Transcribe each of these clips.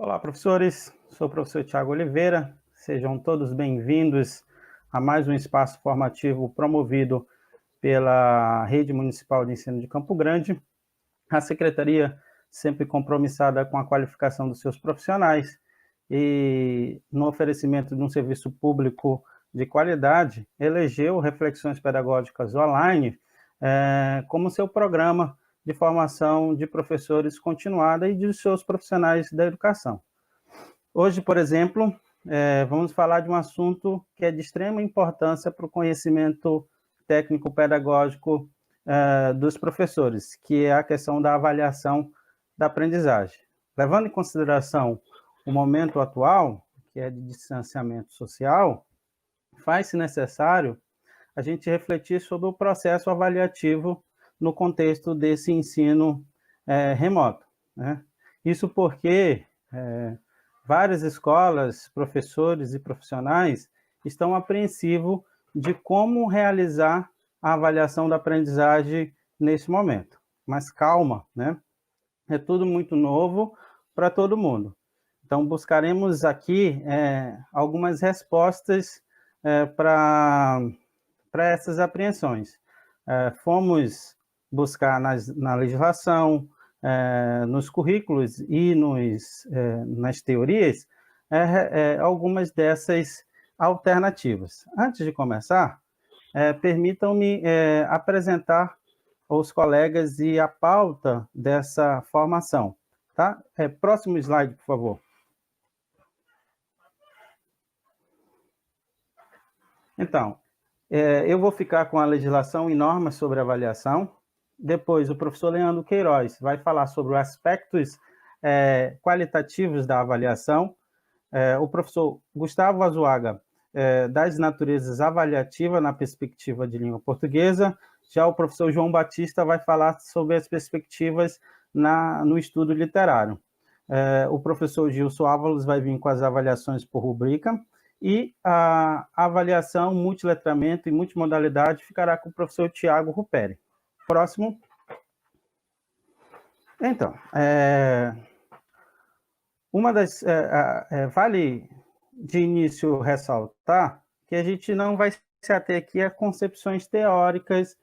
Olá, professores. Sou o professor Tiago Oliveira. Sejam todos bem-vindos a mais um espaço formativo promovido pela Rede Municipal de Ensino de Campo Grande. A Secretaria, sempre compromissada com a qualificação dos seus profissionais e no oferecimento de um serviço público de qualidade, elegeu Reflexões Pedagógicas Online como seu programa de formação de professores continuada e de seus profissionais da educação. Hoje, por exemplo, vamos falar de um assunto que é de extrema importância para o conhecimento técnico-pedagógico dos professores, que é a questão da avaliação da aprendizagem. Levando em consideração o momento atual, que é de distanciamento social, faz-se necessário a gente refletir sobre o processo avaliativo no contexto desse ensino remoto, né? Isso porque várias escolas, professores e profissionais estão apreensivos de como realizar a avaliação da aprendizagem nesse momento. Mas calma, né? É tudo muito novo para todo mundo. Então, buscaremos aqui algumas respostas para essas apreensões. Fomos buscar na legislação, nos currículos e nas teorias, algumas dessas alternativas. Antes de começar, permitam-me apresentar aos colegas e a pauta dessa formação. Tá? Próximo slide, por favor. Então, eu vou ficar com a legislação e normas sobre avaliação. Depois, o professor Leandro Queiroz vai falar sobre os aspectos qualitativos da avaliação. O professor Gustavo Azuaga, das naturezas avaliativa na perspectiva de língua portuguesa. Já o professor João Batista vai falar sobre as perspectivas no estudo literário. O professor Gilson Ávalos vai vir com as avaliações por rubrica. E a avaliação, multiletramento e multimodalidade ficará com o professor Tiago Ruperi. Próximo. Então, vale de início ressaltar que a gente não vai se ater aqui a concepções teóricas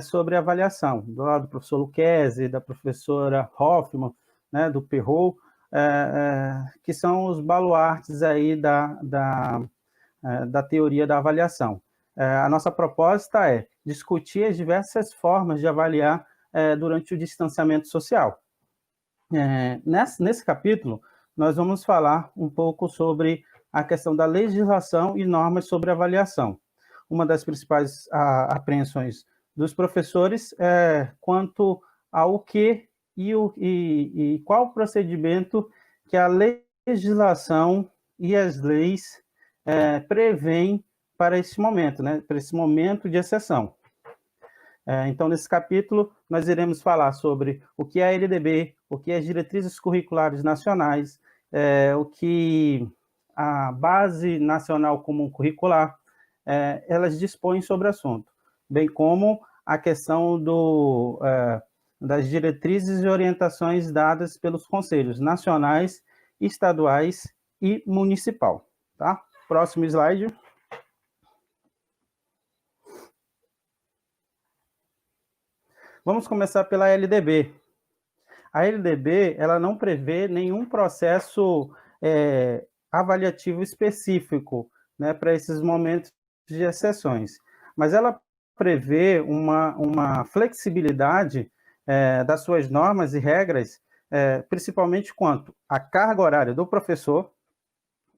sobre avaliação, do lado do professor Lucchesi, da professora Hoffmann, né, do Perrault, que são os baluartes aí da teoria da avaliação. A nossa proposta é discutir as diversas formas de avaliar durante o distanciamento social. Nesse capítulo, nós vamos falar um pouco sobre a questão da legislação e normas sobre avaliação. Uma das principais apreensões dos professores é quanto ao que e qual o procedimento que a legislação e as leis prevêem para esse momento, né? Para esse momento de exceção. Então, nesse capítulo, nós iremos falar sobre o que é a LDB, o que é as diretrizes curriculares nacionais, o que a Base Nacional Comum Curricular, elas dispõem sobre o assunto, bem como a questão das diretrizes e orientações dadas pelos conselhos nacionais, estaduais e municipal. Tá? Próximo slide. Vamos começar pela LDB. A LDB, ela não prevê nenhum processo avaliativo específico, né, para esses momentos de exceções, mas ela prevê uma flexibilidade das suas normas e regras, principalmente quanto à carga horária do professor,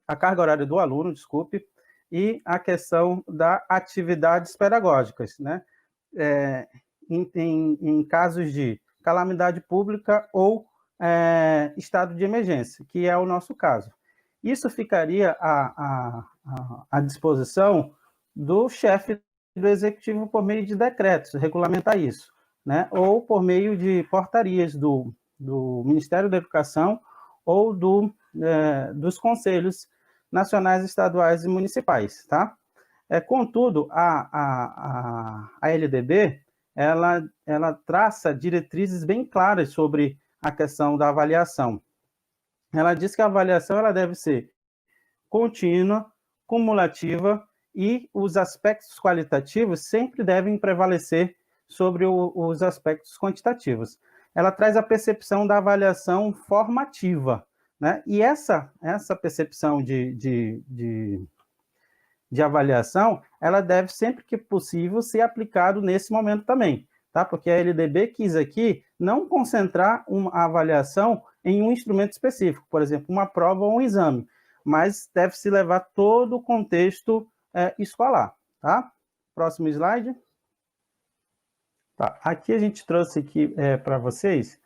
a carga horária do aluno, desculpe, e a questão das atividades pedagógicas, né? Em casos de calamidade pública ou estado de emergência, que é o nosso caso. Isso ficaria à disposição do chefe do executivo por meio de decretos, regulamentar isso, né? Ou por meio de portarias do Ministério da Educação ou dos conselhos nacionais, estaduais e municipais, tá? Contudo, a LDB, ela traça diretrizes bem claras sobre a questão da avaliação. ela diz que a avaliação ela deve ser contínua, cumulativa, e os aspectos qualitativos sempre devem prevalecer sobre os aspectos quantitativos. Ela traz a percepção da avaliação formativa, né? E essa percepção de avaliação, ela deve, sempre que possível, ser aplicado nesse momento também, tá? Porque a LDB quis aqui não concentrar a avaliação em um instrumento específico, por exemplo, uma prova ou um exame, mas deve-se levar todo o contexto escolar, tá? Próximo slide. Tá, aqui a gente trouxe aqui para vocês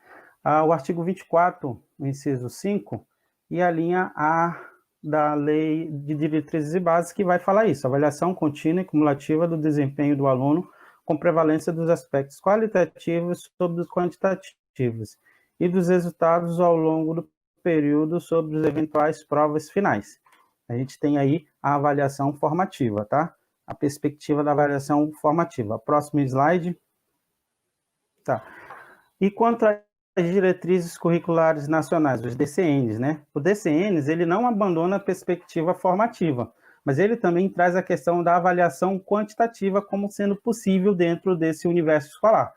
o artigo 24, o inciso 5, e a linha A da Lei de Diretrizes e Bases, que vai falar isso: avaliação contínua e cumulativa do desempenho do aluno com prevalência dos aspectos qualitativos sobre os quantitativos e dos resultados ao longo do período sobre os eventuais provas finais. A gente tem aí a avaliação formativa, tá? A perspectiva da avaliação formativa. Próximo slide. Tá. E quanto às diretrizes curriculares nacionais, os DCNs, né? O DCNs, ele não abandona a perspectiva formativa, mas ele também traz a questão da avaliação quantitativa como sendo possível dentro desse universo escolar.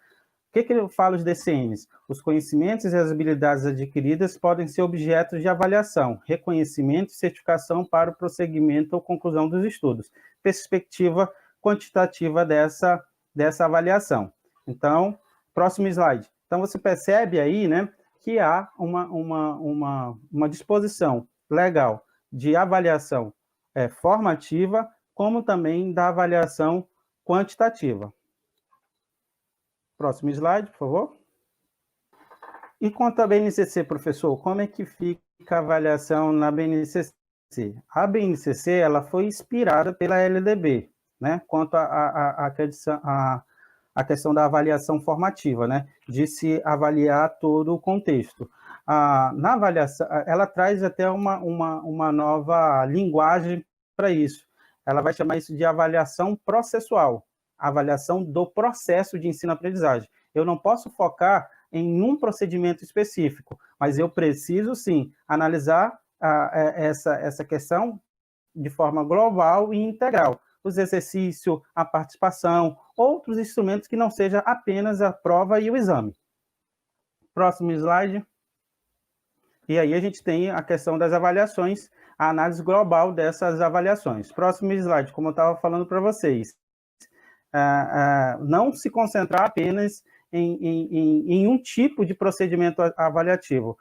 O que eu falo de DCNs? Os conhecimentos e as habilidades adquiridas podem ser objetos de avaliação, reconhecimento e certificação para o prosseguimento ou conclusão dos estudos. Perspectiva quantitativa dessa avaliação. Então, próximo slide. Então, você percebe aí, né, que há uma disposição legal de avaliação formativa, como também da avaliação quantitativa. Próximo slide, por favor. E quanto à BNCC, professor, como é que fica a avaliação na BNCC? A BNCC ela foi inspirada pela LDB, né, quanto à questão da avaliação formativa, né, de se avaliar todo o contexto. Na avaliação, ela traz até uma nova linguagem para isso. Ela vai chamar isso de avaliação processual, avaliação do processo de ensino-aprendizagem. Eu não posso focar em um procedimento específico, mas eu preciso, sim, analisar essa questão de forma global e integral. Os exercícios, a participação, outros instrumentos que não seja apenas a prova e o exame. Próximo slide. E aí a gente tem a questão das avaliações, a análise global dessas avaliações. Próximo slide, como eu estava falando para vocês. Não se concentrar apenas em um tipo de procedimento avaliativo.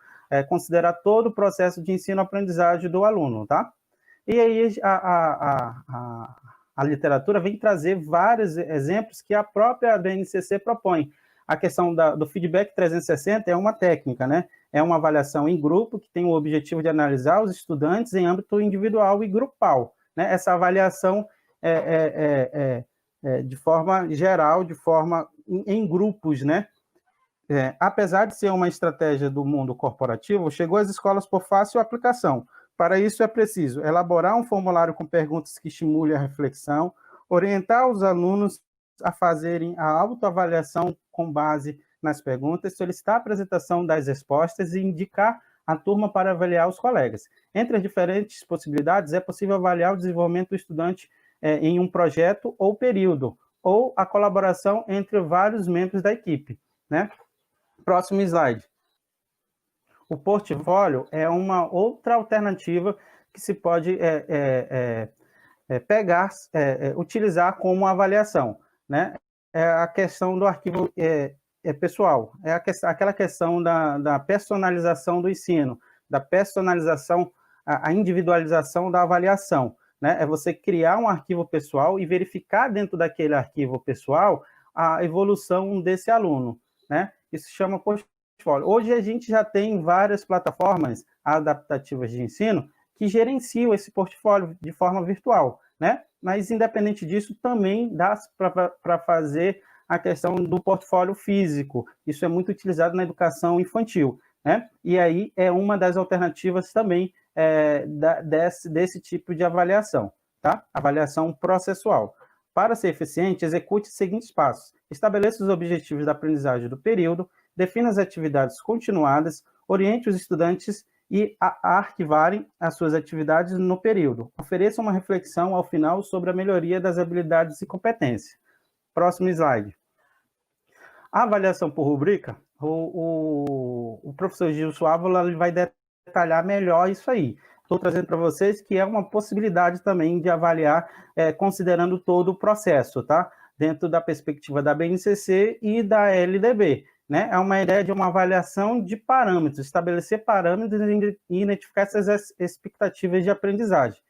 Considerar todo o processo de ensino-aprendizagem do aluno, tá? E aí a literatura vem trazer vários exemplos que a própria BNCC propõe. A questão do feedback 360 é uma técnica, né? É uma avaliação em grupo que tem o objetivo de analisar os estudantes em âmbito individual e grupal, né? Essa avaliação de forma geral, de forma em grupos, né? Apesar de ser uma estratégia do mundo corporativo, chegou às escolas por fácil aplicação. Para isso, é preciso elaborar um formulário com perguntas que estimulem a reflexão, orientar os alunos a fazerem a autoavaliação com base nas perguntas, solicitar a apresentação das respostas e indicar a turma para avaliar os colegas. Entre as diferentes possibilidades, é possível avaliar o desenvolvimento do estudante em um projeto ou período, ou a colaboração entre vários membros da equipe, né? Próximo slide. O portfólio é uma outra alternativa que se pode utilizar como avaliação, né? É a questão do arquivo pessoal, aquela questão da personalização do ensino, da personalização, a individualização da avaliação, né? É você criar um arquivo pessoal e verificar dentro daquele arquivo pessoal a evolução desse aluno, né? Isso se chama portfólio. Hoje a gente já tem várias plataformas adaptativas de ensino que gerenciam esse portfólio de forma virtual, né? Mas, independente disso, também dá para fazer a questão do portfólio físico. Isso é muito utilizado na educação infantil, né? E aí é uma das alternativas também desse tipo de avaliação, tá? Avaliação processual. Para ser eficiente, execute os seguintes passos. Estabeleça os objetivos da aprendizagem do período, defina as atividades continuadas, oriente os estudantes e arquivarem as suas atividades no período. Ofereçam uma reflexão ao final sobre a melhoria das habilidades e competências. Próximo slide. A avaliação por rubrica, o professor Gilson Ávola vai detalhar melhor isso aí. Estou trazendo para vocês que é uma possibilidade também de avaliar, considerando todo o processo, tá? Dentro da perspectiva da BNCC e da LDB. Né? É uma ideia de uma avaliação de parâmetros, estabelecer parâmetros e identificar essas expectativas de aprendizagem.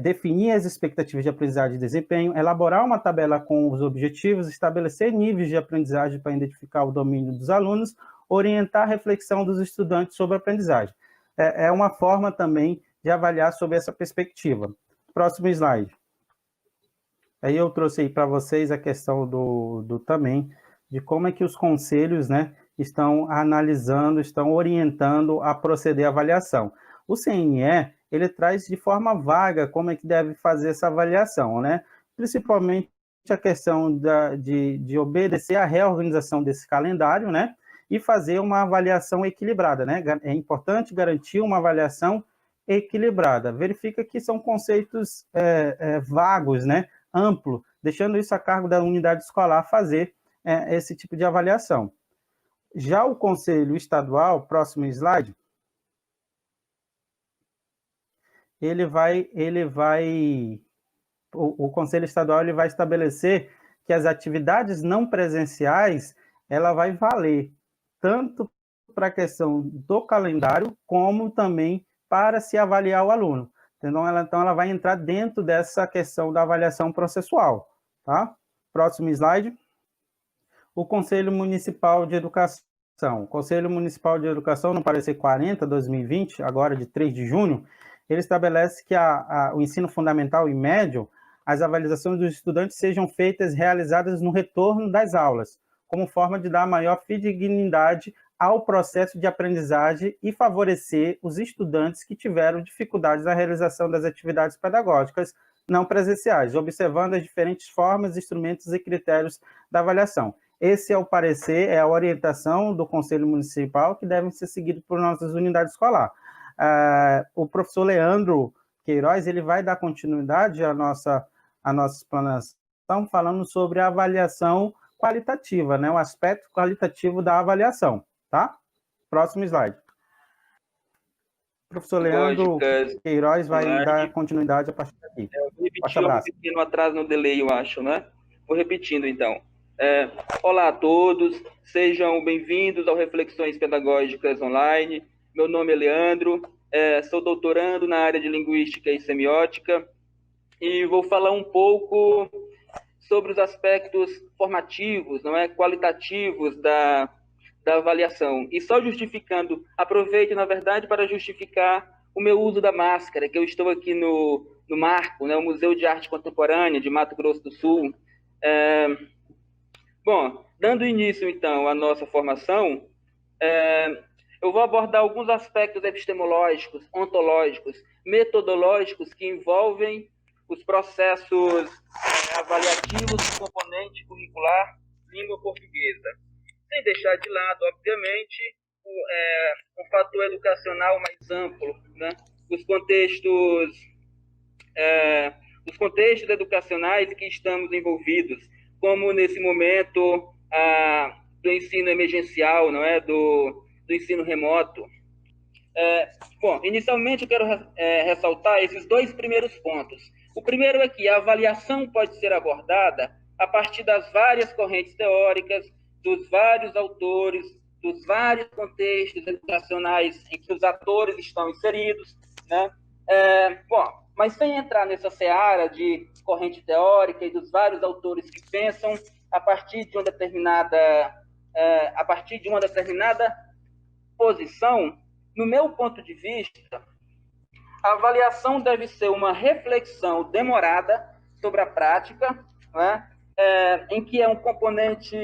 Definir as expectativas de aprendizagem e desempenho, elaborar uma tabela com os objetivos, estabelecer níveis de aprendizagem para identificar o domínio dos alunos, orientar a reflexão dos estudantes sobre a aprendizagem. É uma forma também de avaliar sobre essa perspectiva. Próximo slide. Aí eu trouxe aí para vocês a questão também de como é que os conselhos, né, estão analisando, estão orientando a proceder à avaliação. O CNE, ele traz de forma vaga como é que deve fazer essa avaliação, né? Principalmente a questão de obedecer à reorganização desse calendário, né? E fazer uma avaliação equilibrada, né? É importante garantir uma avaliação equilibrada. Verifica que são conceitos vagos, né? Amplo, deixando isso a cargo da unidade escolar fazer esse tipo de avaliação. Já o Conselho Estadual, próximo slide, o Conselho Estadual ele vai estabelecer que as atividades não presenciais, ela vai valer tanto para a questão do calendário, como também para se avaliar o aluno. Então, ela vai entrar dentro dessa questão da avaliação processual, tá? Próximo slide. O Conselho Municipal de Educação. O Conselho Municipal de Educação, no parecer 40/2020, agora de 3 de junho, ele estabelece que o ensino fundamental e médio, as avaliações dos estudantes sejam realizadas no retorno das aulas, como forma de dar maior fidedignidade ao processo de aprendizagem e favorecer os estudantes que tiveram dificuldades na realização das atividades pedagógicas não presenciais, observando as diferentes formas, instrumentos e critérios da avaliação. Esse é o parecer, é a orientação do Conselho Municipal que devem ser seguidos por nossas unidades escolares. O professor Leandro Queiroz, ele vai dar continuidade à nossa explanação, falando sobre a avaliação qualitativa, né? O aspecto qualitativo da avaliação, tá? Próximo slide. O professor Leandro Queiroz vai dar continuidade a partir daqui. Vou repetir um pequeno atraso no delay, eu acho, né? Vou repetindo, então. Olá a todos, sejam bem-vindos ao Reflexões Pedagógicas Online. Meu nome é Leandro, sou doutorando na área de Linguística e Semiótica e vou falar um pouco sobre os aspectos formativos, não é, qualitativos da avaliação. E só justificando, aproveito, na verdade, para justificar o meu uso da máscara, que eu estou aqui no Marco, né, o Museu de Arte Contemporânea de Mato Grosso do Sul. Bom, dando início, então, à nossa formação, eu vou abordar alguns aspectos epistemológicos, ontológicos, metodológicos que envolvem os processos avaliativos do componente curricular língua portuguesa, sem deixar de lado, obviamente, um fator educacional mais amplo, né? Os contextos educacionais que estamos envolvidos, como nesse momento do ensino emergencial, não é, do ensino remoto. Bom, inicialmente eu quero ressaltar esses dois primeiros pontos. O primeiro é que a avaliação pode ser abordada a partir das várias correntes teóricas, dos vários autores, dos vários contextos educacionais em que os atores estão inseridos, né? Bom, mas sem entrar nessa seara de corrente teórica e dos vários autores que pensam a partir de uma determinada posição, no meu ponto de vista, a avaliação deve ser uma reflexão demorada sobre a prática, né? Em que é um componente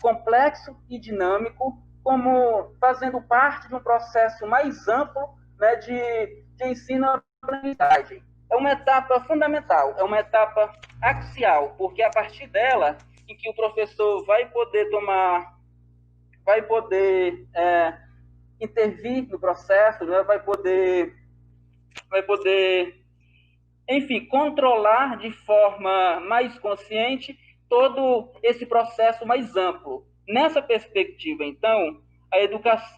complexo e dinâmico, como fazendo parte de um processo mais amplo, né, de ensino-aprendizagem. É uma etapa fundamental, é uma etapa axial, porque é a partir dela em que o professor vai poder intervir no processo, né? vai poder, enfim, controlar de forma mais consciente todo esse processo mais amplo. Nessa perspectiva, então,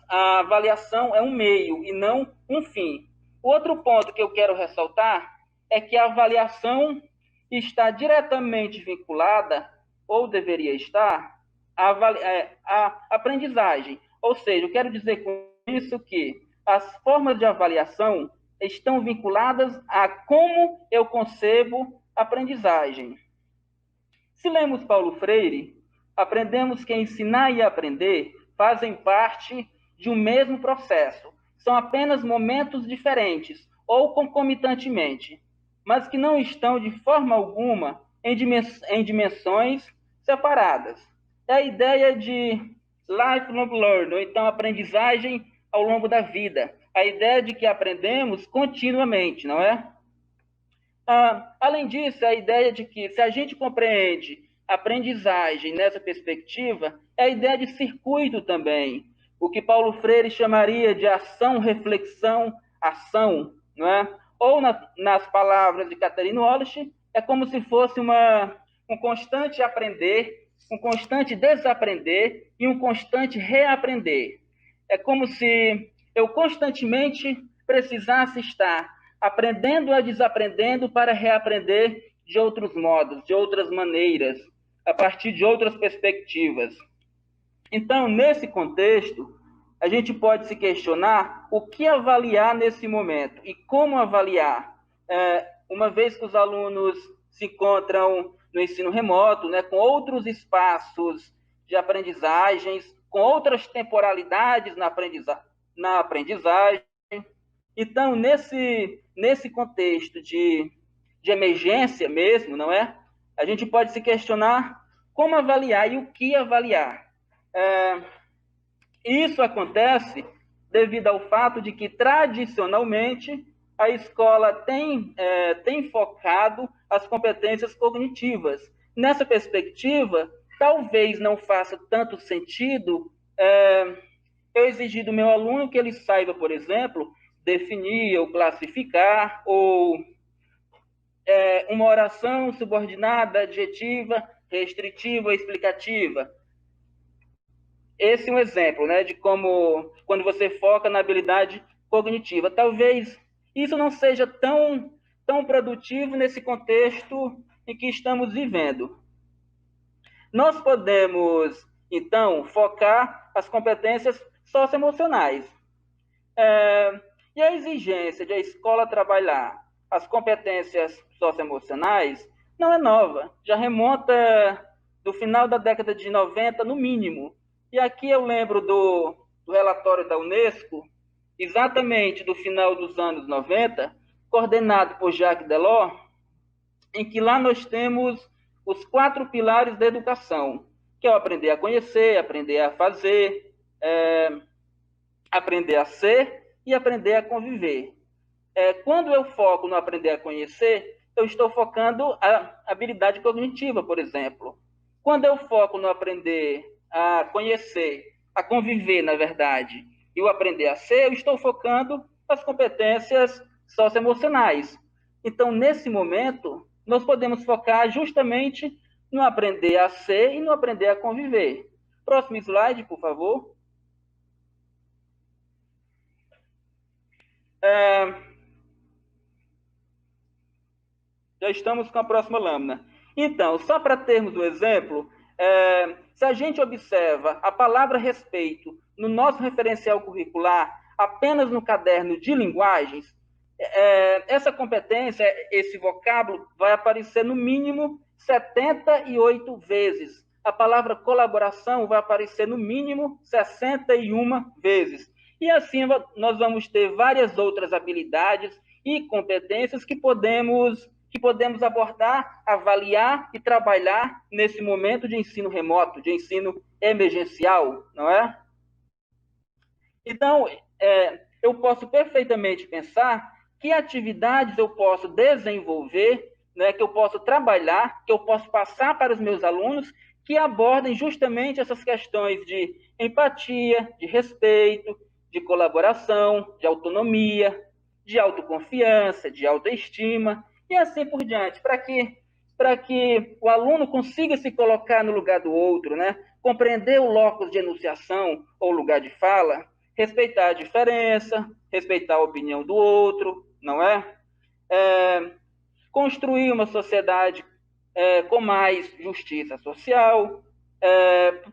a avaliação é um meio e não um fim. Outro ponto que eu quero ressaltar é que a avaliação está diretamente vinculada, ou deveria estar, à aprendizagem. Ou seja, eu quero dizer com isso que as formas de avaliação estão vinculadas a como eu concebo a aprendizagem. Se lemos Paulo Freire, aprendemos que ensinar e aprender fazem parte de um mesmo processo. São apenas momentos diferentes ou concomitantemente, mas que não estão de forma alguma em dimensões separadas. É a ideia de lifelong learning, ou então aprendizagem ao longo da vida. A ideia de que aprendemos continuamente, não é? Além disso, a ideia de que, se a gente compreende aprendizagem nessa perspectiva, é a ideia de circuito também, o que Paulo Freire chamaria de ação, reflexão, ação, não é? Ou, nas palavras de Catherine Walsh, é como se fosse um constante aprender, um constante desaprender e um constante reaprender. É como se eu constantemente precisasse estar aprendendo a desaprendendo para reaprender de outros modos, de outras maneiras, a partir de outras perspectivas. Então, nesse contexto, a gente pode se questionar o que avaliar nesse momento e como avaliar, uma vez que os alunos se encontram no ensino remoto, né, com outros espaços de aprendizagens, com outras temporalidades na aprendizagem. Então, nesse contexto de emergência mesmo, não é? A gente pode se questionar como avaliar e o que avaliar. Isso acontece devido ao fato de que, tradicionalmente, a escola tem focado as competências cognitivas. Nessa perspectiva, talvez não faça tanto sentido eu exigir do meu aluno que ele saiba, por exemplo, definir ou classificar, ou uma oração subordinada, adjetiva, restritiva ou explicativa. Esse é um exemplo, né, de como, quando você foca na habilidade cognitiva. Talvez isso não seja tão produtivo nesse contexto em que estamos vivendo. Nós podemos, então, focar as competências socioemocionais. E a exigência de a escola trabalhar as competências socioemocionais não é nova, já remonta do final da década de 90, no mínimo. E aqui eu lembro do relatório da Unesco, exatamente do final dos anos 90, coordenado por Jacques Delors, em que lá nós temos os 4 pilares da educação, que é o aprender a conhecer, aprender a fazer, aprender a ser e aprender a conviver. Quando eu foco no aprender a conhecer, eu estou focando a habilidade cognitiva, por exemplo. Quando eu foco no aprender a conhecer, a conviver, na verdade, e o aprender a ser, eu estou focando as competências socioemocionais. Então, nesse momento, nós podemos focar justamente no aprender a ser e no aprender a conviver. Próximo slide, por favor. Já estamos com a próxima lâmina. Então, só para termos um exemplo, se a gente observa a palavra respeito no nosso referencial curricular apenas no caderno de linguagens, essa competência, esse vocábulo, vai aparecer no mínimo 78 vezes. A palavra colaboração vai aparecer no mínimo 61 vezes. E assim nós vamos ter várias outras habilidades e competências que podemos abordar, avaliar e trabalhar nesse momento de ensino remoto, de ensino emergencial, não é? Então, eu posso perfeitamente pensar que atividades eu posso desenvolver, né, que eu posso trabalhar, que eu posso passar para os meus alunos, que abordem justamente essas questões de empatia, de respeito, de colaboração, de autonomia, de autoconfiança, de autoestima, e assim por diante, para que o aluno consiga se colocar no lugar do outro, né? Compreender o locus de enunciação ou lugar de fala, respeitar a diferença, respeitar a opinião do outro, não é? Construir uma sociedade com mais justiça social,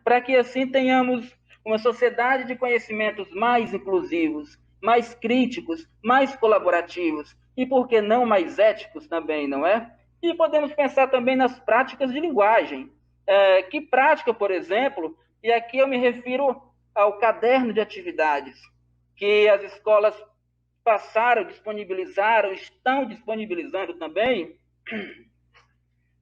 para que assim tenhamos uma sociedade de conhecimentos mais inclusivos, mais críticos, mais colaborativos e, por que não, mais éticos também, não é? E podemos pensar também nas práticas de linguagem. Que prática, por exemplo, e aqui eu me refiro ao caderno de atividades, que as escolas passaram, disponibilizaram, estão disponibilizando também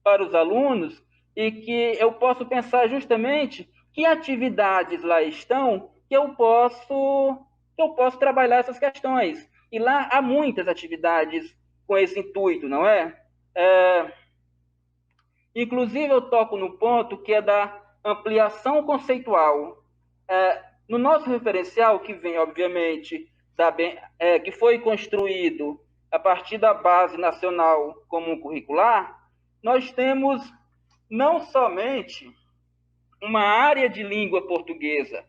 para os alunos, e que eu posso pensar justamente que atividades lá estão que eu posso trabalhar essas questões. E lá há muitas atividades com esse intuito, não é? Inclusive, eu toco no ponto que é da ampliação conceitual. No nosso referencial, que vem, obviamente, que foi construído a partir da Base Nacional Comum Curricular, nós temos não somente uma área de língua portuguesa,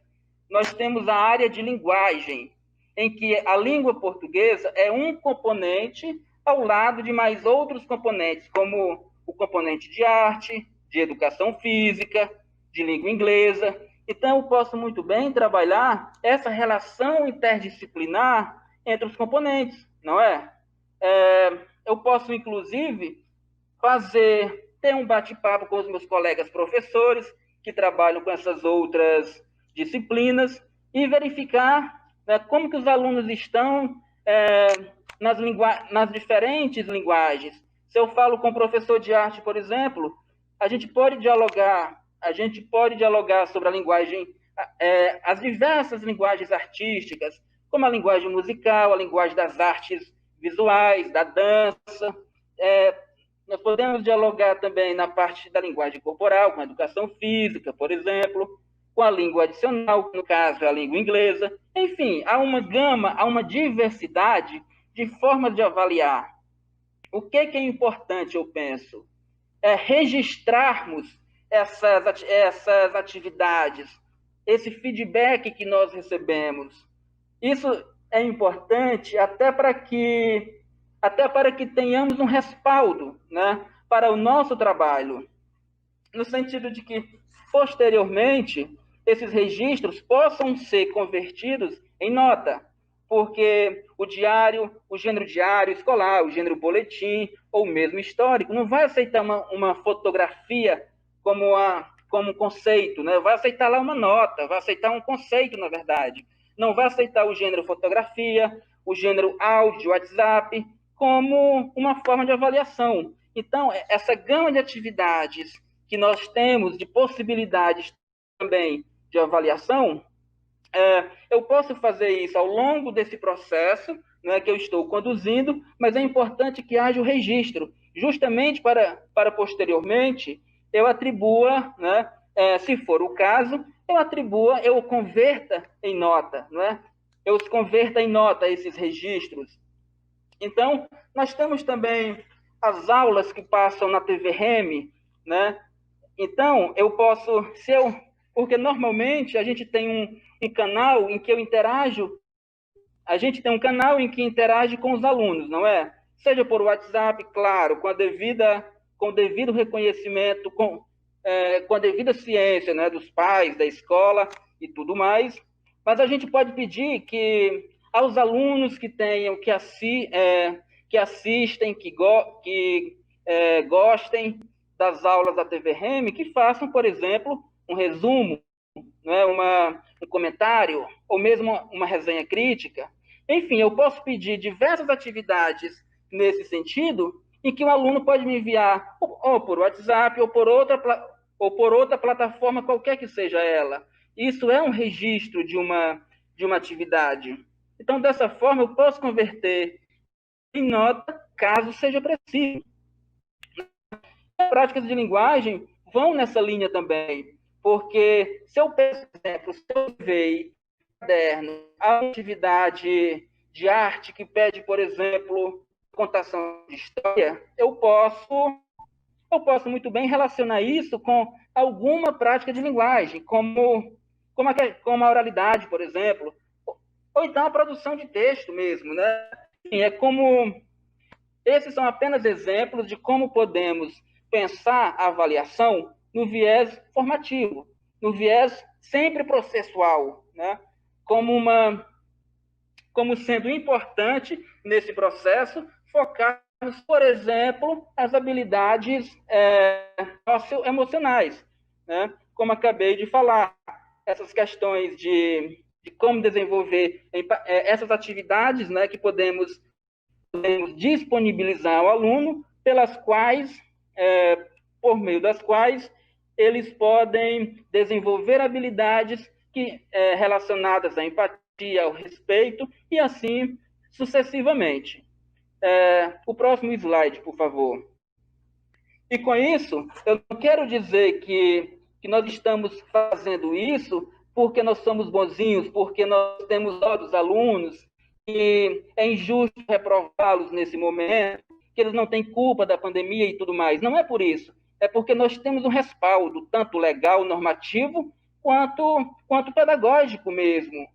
nós temos a área de linguagem, em que a língua portuguesa é um componente ao lado de mais outros componentes, como o componente de arte, de educação física, de língua inglesa. Então, eu posso muito bem trabalhar essa relação interdisciplinar entre os componentes, não é? Eu posso, inclusive, ter um bate-papo com os meus colegas professores que trabalham com essas outras disciplinas e verificar, né, como que os alunos estão nas diferentes linguagens. Se eu falo com o professor de arte, por exemplo, a gente pode dialogar sobre a linguagem, as diversas linguagens artísticas, como a linguagem musical, a linguagem das artes visuais, da dança. Nós podemos dialogar também na parte da linguagem corporal, com a educação física, por exemplo, com a língua adicional, no caso, a língua inglesa. Enfim, há uma gama, há uma diversidade de formas de avaliar. O que é importante, eu penso? É registrarmos essas atividades, esse feedback que nós recebemos. Isso é importante até para que tenhamos um respaldo, né, para o nosso trabalho, no sentido de que, posteriormente, esses registros possam ser convertidos em nota, porque o gênero diário escolar, o gênero boletim, ou mesmo histórico, não vai aceitar uma fotografia como conceito, né? Vai aceitar lá uma nota, vai aceitar um conceito, na verdade. Não vai aceitar o gênero fotografia, o gênero áudio, WhatsApp, como uma forma de avaliação. Então, essa gama de atividades que nós temos, de possibilidades também de avaliação, eu posso fazer isso ao longo desse processo, né, que eu estou conduzindo, mas é importante que haja o registro, justamente para posteriormente eu atribua, né, se for o caso, eu converta em nota, né? Eu os converta em nota esses registros. Então, nós temos também as aulas que passam na TV Remi, né? Então, porque normalmente a gente tem um canal em que eu interajo, a gente tem um canal em que interage com os alunos, não é? Seja por WhatsApp, claro, com o devido reconhecimento, com a devida ciência, né, dos pais, da escola e tudo mais, mas a gente pode pedir que aos alunos que assistem, que gostem das aulas da TV Remi, que façam, por exemplo, um resumo, né, um comentário, ou mesmo uma resenha crítica. Enfim, eu posso pedir diversas atividades nesse sentido, em que o aluno pode me enviar ou por WhatsApp ou por outra plataforma, qualquer que seja ela. Isso é um registro de uma atividade. Então, dessa forma, eu posso converter em nota, caso seja preciso. As práticas de linguagem vão nessa linha também, porque se eu penso, por exemplo, se eu levei caderno, a atividade de arte que pede, por exemplo, contação de história, eu posso muito bem relacionar isso com alguma prática de linguagem, como a oralidade, por exemplo, ou então a produção de texto mesmo, né? Esses são apenas exemplos de como podemos pensar a avaliação no viés formativo, no viés sempre processual, né? Como sendo importante nesse processo focarmos, por exemplo, as habilidades socioemocionais, né? Como acabei de falar, essas questões de como desenvolver essas atividades, né, que podemos disponibilizar ao aluno, por meio das quais eles podem desenvolver habilidades relacionadas à empatia, ao respeito, e assim sucessivamente. O próximo slide, por favor. E com isso, eu não quero dizer que nós estamos fazendo isso porque nós somos bonzinhos, porque nós temos dó dos alunos, que é injusto reprová-los nesse momento, que eles não têm culpa da pandemia e tudo mais. Não é por isso. É porque nós temos um respaldo, tanto legal, normativo, quanto pedagógico mesmo.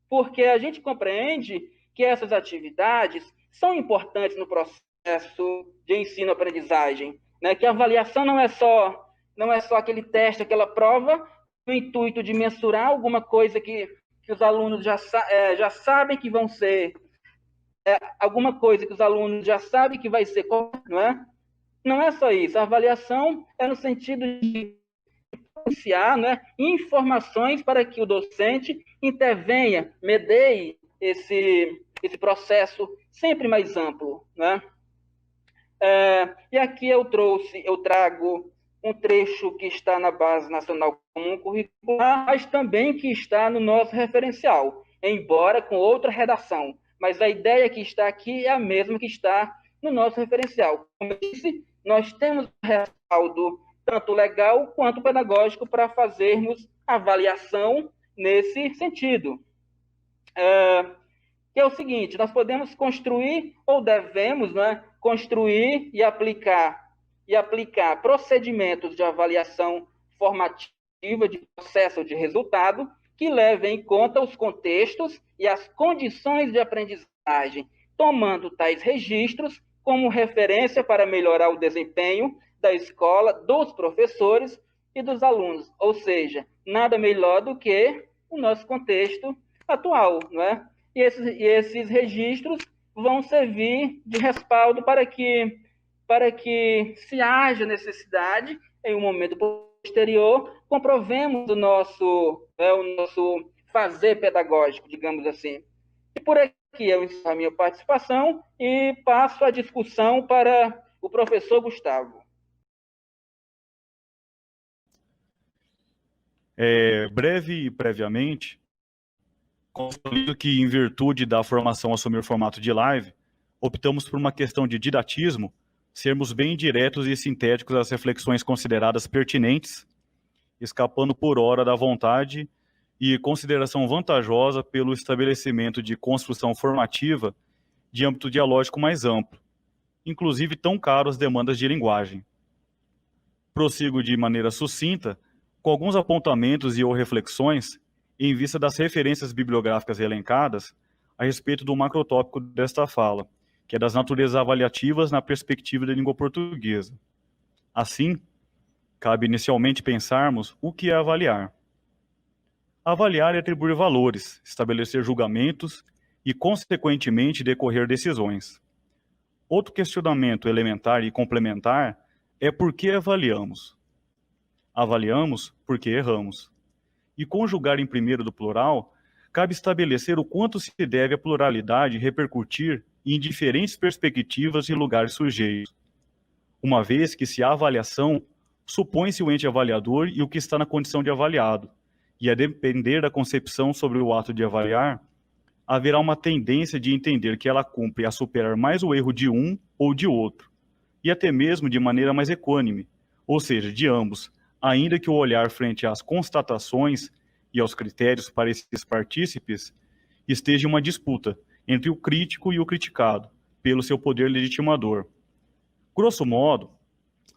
Porque a gente compreende que essas atividades são importantes no processo de ensino-aprendizagem, né? Que a avaliação não é só aquele teste, aquela prova, no intuito de mensurar alguma coisa que os alunos já sabem que vão ser, alguma coisa que os alunos já sabem que vai ser, não é? Não é só isso. A avaliação é no sentido de propiciar, né, informações para que o docente intervenha, medeie esse processo sempre mais amplo, né? E aqui eu trago um trecho que está na Base Nacional Comum Curricular, mas também que está no nosso referencial, embora com outra redação. Mas a ideia que está aqui é a mesma que está no nosso referencial. Como eu disse, nós temos respaldo tanto legal quanto pedagógico para fazermos avaliação nesse sentido. Que é o seguinte, nós podemos construir ou devemos, né, construir e aplicar procedimentos de avaliação formativa de processo de resultado que levem em conta os contextos e as condições de aprendizagem, tomando tais registros como referência para melhorar o desempenho da escola, dos professores e dos alunos. Ou seja, nada melhor do que o nosso contexto atual, não é? E esses registros vão servir de respaldo para que se haja necessidade, em um momento posterior, comprovemos o nosso fazer pedagógico, digamos assim. E por aqui eu encerro a minha participação e passo a discussão para o professor Gustavo. Breve e previamente, concluindo que, em virtude da formação assumir o formato de live, optamos por uma questão de didatismo, sermos bem diretos e sintéticos às reflexões consideradas pertinentes, escapando por hora da vontade e consideração vantajosa pelo estabelecimento de construção formativa de âmbito dialógico mais amplo, inclusive tão caro às demandas de linguagem. Prossigo de maneira sucinta, com alguns apontamentos e ou reflexões, em vista das referências bibliográficas elencadas, a respeito do macrotópico desta fala, que é das naturezas avaliativas na perspectiva da língua portuguesa. Assim, cabe inicialmente pensarmos o que é avaliar. Avaliar é atribuir valores, estabelecer julgamentos e, consequentemente, decorrer decisões. Outro questionamento elementar e complementar é por que avaliamos. Avaliamos porque erramos. E conjugar em primeiro do plural, cabe estabelecer o quanto se deve a pluralidade repercutir em diferentes perspectivas e lugares sujeitos. Uma vez que se há avaliação, supõe-se o ente avaliador e o que está na condição de avaliado, e a depender da concepção sobre o ato de avaliar, haverá uma tendência de entender que ela cumpre a superar mais o erro de um ou de outro, e até mesmo de maneira mais equânime, ou seja, de ambos, ainda que o olhar frente às constatações e aos critérios para esses partícipes esteja uma disputa entre o crítico e o criticado, pelo seu poder legitimador. Grosso modo,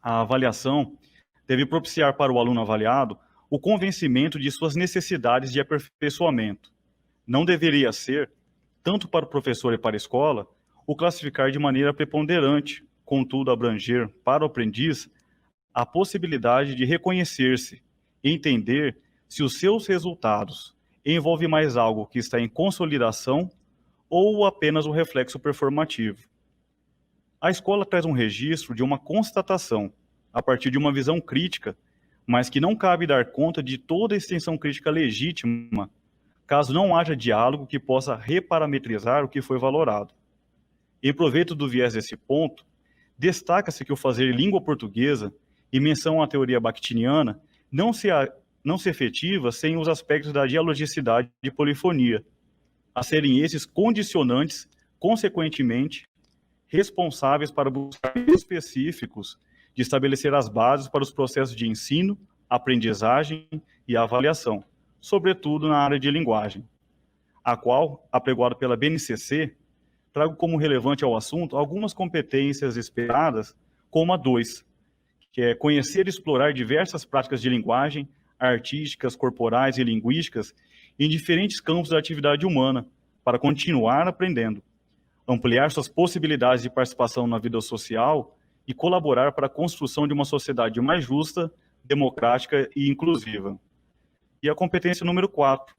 a avaliação deve propiciar para o aluno avaliado o convencimento de suas necessidades de aperfeiçoamento. Não deveria ser, tanto para o professor e para a escola, o classificar de maneira preponderante, contudo abranger para o aprendiz a possibilidade de reconhecer-se e entender se os seus resultados envolvem mais algo que está em consolidação ou apenas o reflexo performativo. A escola traz um registro de uma constatação, a partir de uma visão crítica, mas que não cabe dar conta de toda a extensão crítica legítima, caso não haja diálogo que possa reparametrizar o que foi valorado. Em proveito do viés desse ponto, destaca-se que o fazer língua portuguesa e menção à teoria bakhtiniana não se efetiva sem os aspectos da dialogicidade e polifonia, a serem esses condicionantes, consequentemente, responsáveis para buscar meios específicos de estabelecer as bases para os processos de ensino, aprendizagem e avaliação, sobretudo na área de linguagem, a qual, apregoada pela BNCC, trago como relevante ao assunto algumas competências esperadas, como a 2, que é conhecer e explorar diversas práticas de linguagem, artísticas, corporais e linguísticas em diferentes campos da atividade humana, para continuar aprendendo, ampliar suas possibilidades de participação na vida social e colaborar para a construção de uma sociedade mais justa, democrática e inclusiva. E a competência número 4,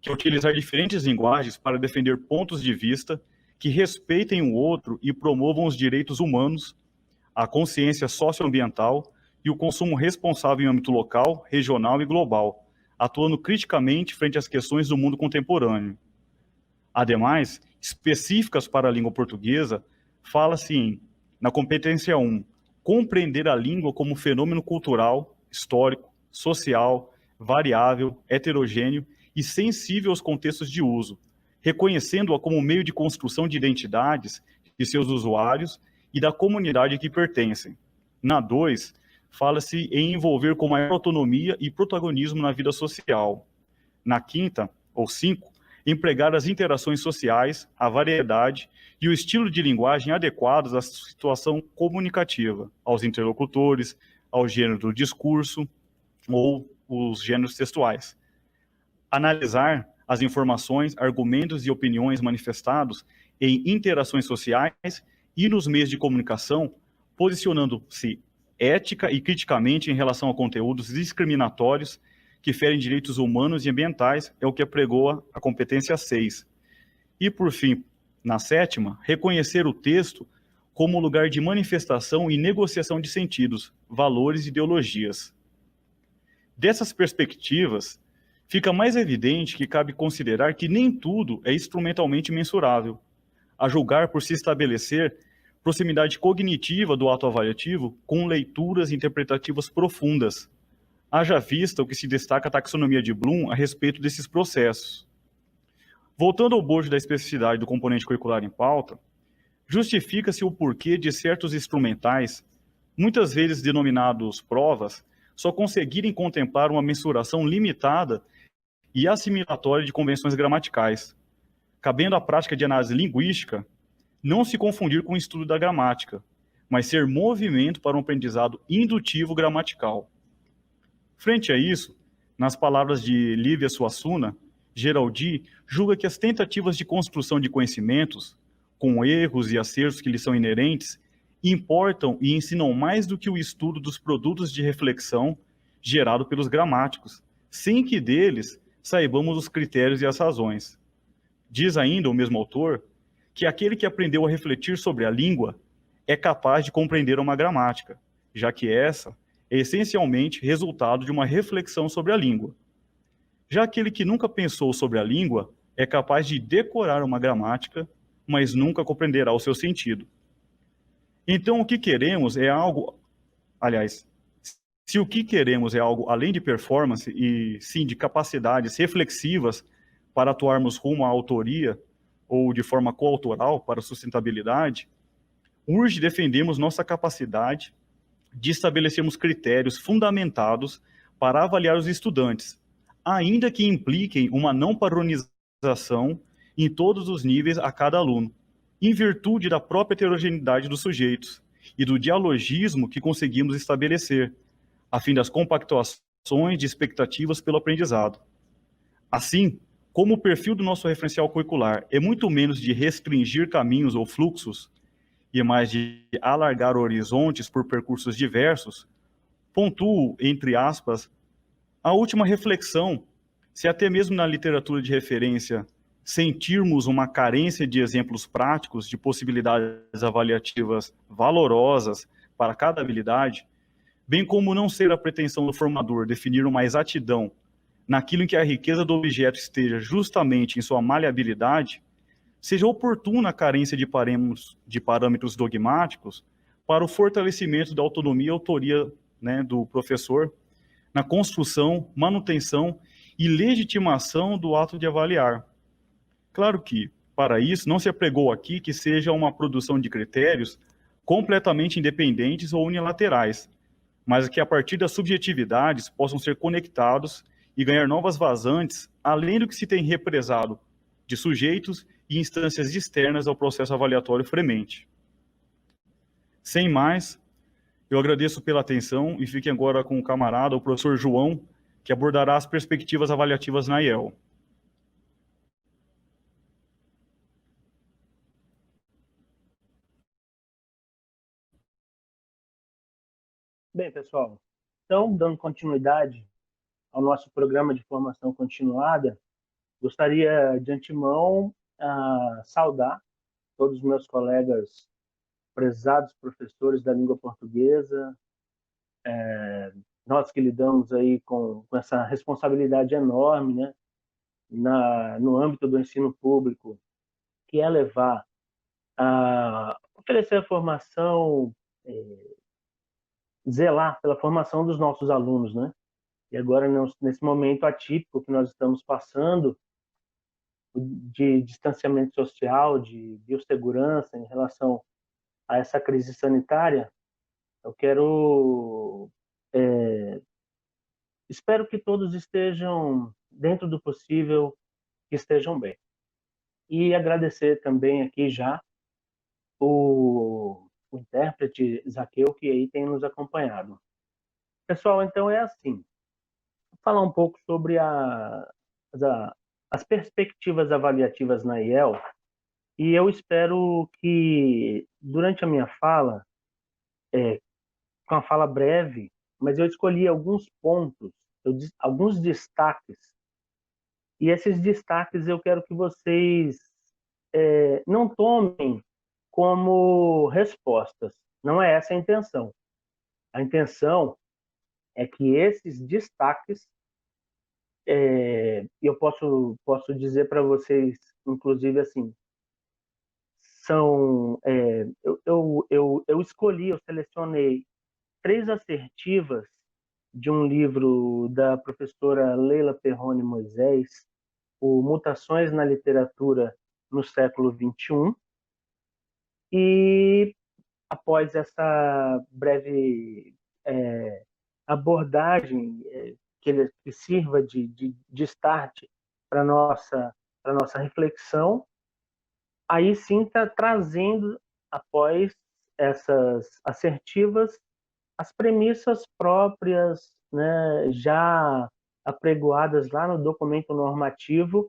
que é utilizar diferentes linguagens para defender pontos de vista que respeitem o outro e promovam os direitos humanos, a consciência socioambiental e o consumo responsável em âmbito local, regional e global, atuando criticamente frente às questões do mundo contemporâneo. Ademais, específicas para a língua portuguesa, fala-se na competência 1, compreender a língua como fenômeno cultural, histórico, social, variável, heterogêneo e sensível aos contextos de uso, reconhecendo-a como meio de construção de identidades de seus usuários e da comunidade a que pertencem. Na 2, fala-se em envolver com maior autonomia e protagonismo na vida social. Na 5ª, ou 5, empregar as interações sociais, a variedade e o estilo de linguagem adequados à situação comunicativa, aos interlocutores, ao gênero do discurso ou os gêneros textuais. Analisar as informações, argumentos e opiniões manifestados em interações sociais e nos meios de comunicação, posicionando-se ética e criticamente em relação a conteúdos discriminatórios que ferem direitos humanos e ambientais, é o que apregoa a competência 6. E, por fim, na 7ª, reconhecer o texto como lugar de manifestação e negociação de sentidos, valores e ideologias. Dessas perspectivas, fica mais evidente que cabe considerar que nem tudo é instrumentalmente mensurável, a julgar por se estabelecer proximidade cognitiva do ato avaliativo com leituras interpretativas profundas, haja vista o que se destaca a taxonomia de Bloom a respeito desses processos. Voltando ao bojo da especificidade do componente curricular em pauta, justifica-se o porquê de certos instrumentais, muitas vezes denominados provas, só conseguirem contemplar uma mensuração limitada e assimilatória de convenções gramaticais, cabendo à prática de análise linguística não se confundir com o estudo da gramática, mas ser movimento para um aprendizado indutivo gramatical. Frente a isso, nas palavras de Lívia Suassuna, Geraldi julga que as tentativas de construção de conhecimentos, com erros e acertos que lhes são inerentes, importam e ensinam mais do que o estudo dos produtos de reflexão gerado pelos gramáticos, sem que deles saibamos os critérios e as razões. Diz ainda o mesmo autor que aquele que aprendeu a refletir sobre a língua é capaz de compreender uma gramática, já que essa é essencialmente resultado de uma reflexão sobre a língua. Já aquele que nunca pensou sobre a língua é capaz de decorar uma gramática, mas nunca compreenderá o seu sentido. Então, o que queremos é algo... Aliás, se o que queremos é algo além de performance e, sim, de capacidades reflexivas para atuarmos rumo à autoria ou de forma coautoral para a sustentabilidade, urge defendermos nossa capacidade de estabelecermos critérios fundamentados para avaliar os estudantes, ainda que impliquem uma não padronização em todos os níveis a cada aluno, em virtude da própria heterogeneidade dos sujeitos e do dialogismo que conseguimos estabelecer, a fim das compactuações de expectativas pelo aprendizado. Assim, como o perfil do nosso referencial curricular é muito menos de restringir caminhos ou fluxos, e mais de alargar horizontes por percursos diversos, pontuo, entre aspas, a última reflexão, se até mesmo na literatura de referência sentirmos uma carência de exemplos práticos de possibilidades avaliativas valorosas para cada habilidade, bem como não ser a pretensão do formador definir uma exatidão naquilo em que a riqueza do objeto esteja justamente em sua maleabilidade, seja oportuna a carência de parâmetros dogmáticos para o fortalecimento da autonomia e autoria, né, do professor na construção, manutenção e legitimação do ato de avaliar. Claro que, para isso, não se apregou aqui que seja uma produção de critérios completamente independentes ou unilaterais, mas que a partir das subjetividades possam ser conectados e ganhar novas vazantes, além do que se tem represado de sujeitos e instâncias externas ao processo avaliatório fremente. Sem mais, eu agradeço pela atenção e fiquem agora com o camarada, o professor João, que abordará as perspectivas avaliativas na IEL. Bem, pessoal, então, dando continuidade ao nosso programa de formação continuada, gostaria de antemão saudar todos os meus colegas prezados professores da língua portuguesa, nós que lidamos aí com essa responsabilidade enorme, né, no âmbito do ensino público, que é levar a oferecer a formação, zelar pela formação dos nossos alunos, né? E agora, nesse momento atípico que nós estamos passando, de distanciamento social, de biossegurança em relação a essa crise sanitária, eu quero... espero que todos estejam, dentro do possível, que estejam bem. E agradecer também aqui já o intérprete Zaqueu, que aí tem nos acompanhado. Pessoal, então é assim. Vou falar um pouco sobre as perspectivas avaliativas na IEL, e eu espero que, durante a minha fala, com uma fala breve, mas eu escolhi alguns pontos, alguns destaques, e esses destaques eu quero que vocês não tomem como respostas. Não é essa a intenção. A intenção é que esses destaques, eu posso dizer para vocês, inclusive assim, são, eu escolhi, eu selecionei 3 assertivas de um livro da professora Leila Perrone Moisés, o Mutações na Literatura no Século XXI, e após essa breve abordagem que sirva de start para nossa reflexão, aí sim está trazendo, após essas assertivas, as premissas próprias, né, já apregoadas lá no documento normativo,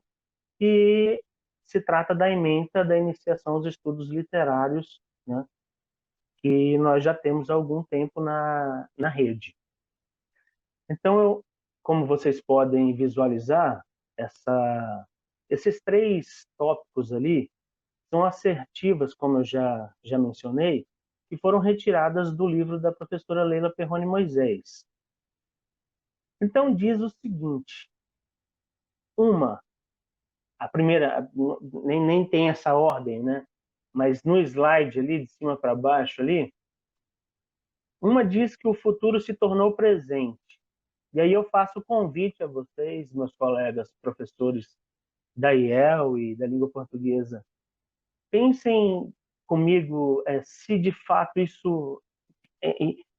que se trata da ementa da iniciação aos estudos literários, né, que nós já temos há algum tempo na rede. Então, como vocês podem visualizar, esses 3 tópicos ali são assertivas, como eu já mencionei, que foram retiradas do livro da professora Leila Perrone Moisés. Então, diz o seguinte: a primeira, nem tem essa ordem, né? Mas no slide ali, de cima para baixo ali, uma diz que o futuro se tornou presente. E aí eu faço o convite a vocês, meus colegas professores da IEL e da língua portuguesa, pensem comigo se de fato isso...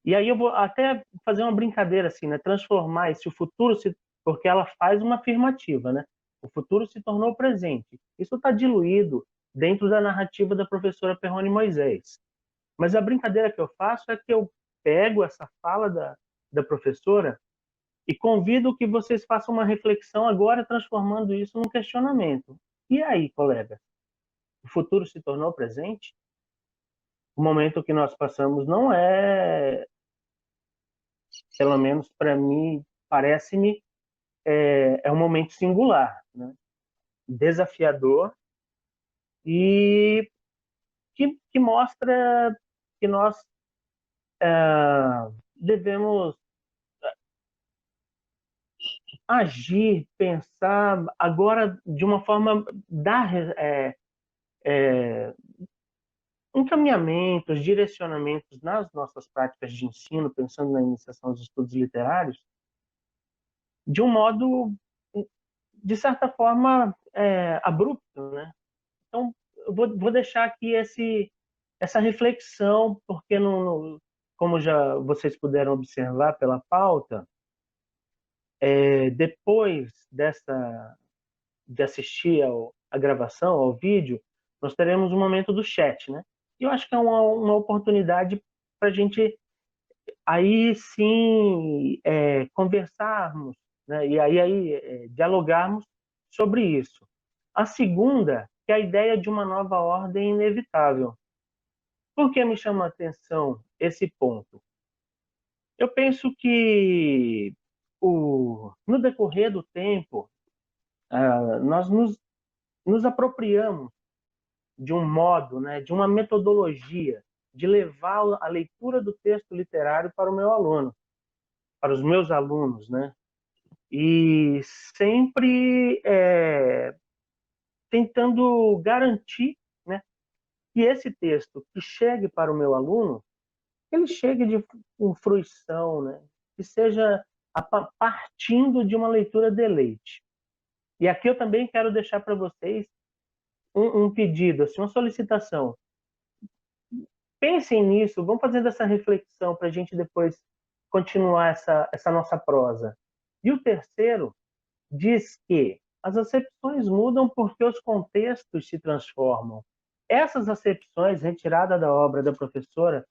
E aí eu vou até fazer uma brincadeira assim, né? Transformar esse futuro se porque ela faz uma afirmativa, né? O futuro se tornou presente. Isso está diluído dentro da narrativa da professora Perrone Moisés. Mas a brincadeira que eu faço é que eu pego essa fala da professora e convido que vocês façam uma reflexão agora, transformando isso num questionamento. E aí, colega? O futuro se tornou presente? O momento que nós passamos não é, pelo menos para mim, parece-me, é um momento singular, né? Desafiador e que mostra que nós devemos agir, pensar agora de uma forma dar encaminhamentos, direcionamentos nas nossas práticas de ensino, pensando na iniciação dos estudos literários, de um modo, de certa forma, abrupto, né? Então, eu vou deixar aqui essa reflexão, porque, como já vocês puderam observar pela pauta, depois de assistir a gravação, ao vídeo, nós teremos um momento do chat, né? E eu acho que é uma oportunidade para a gente aí sim conversarmos, né? E aí dialogarmos sobre isso. A segunda, que é a ideia de uma nova ordem inevitável. Por que me chama a atenção esse ponto? Eu penso que no decorrer do tempo, nós nos apropriamos de um modo, né, de uma metodologia de levar a leitura do texto literário para o meu aluno, para os meus alunos, né? E sempre tentando garantir, né, que esse texto que chegue para o meu aluno, ele chegue com fruição, né? Que seja partindo de uma leitura deleite. E aqui eu também quero deixar para vocês um pedido, assim, uma solicitação. Pensem nisso, vamos fazendo essa reflexão para a gente depois continuar essa nossa prosa. E o terceiro diz que as acepções mudam porque os contextos se transformam. Essas acepções, retiradas da obra da professora,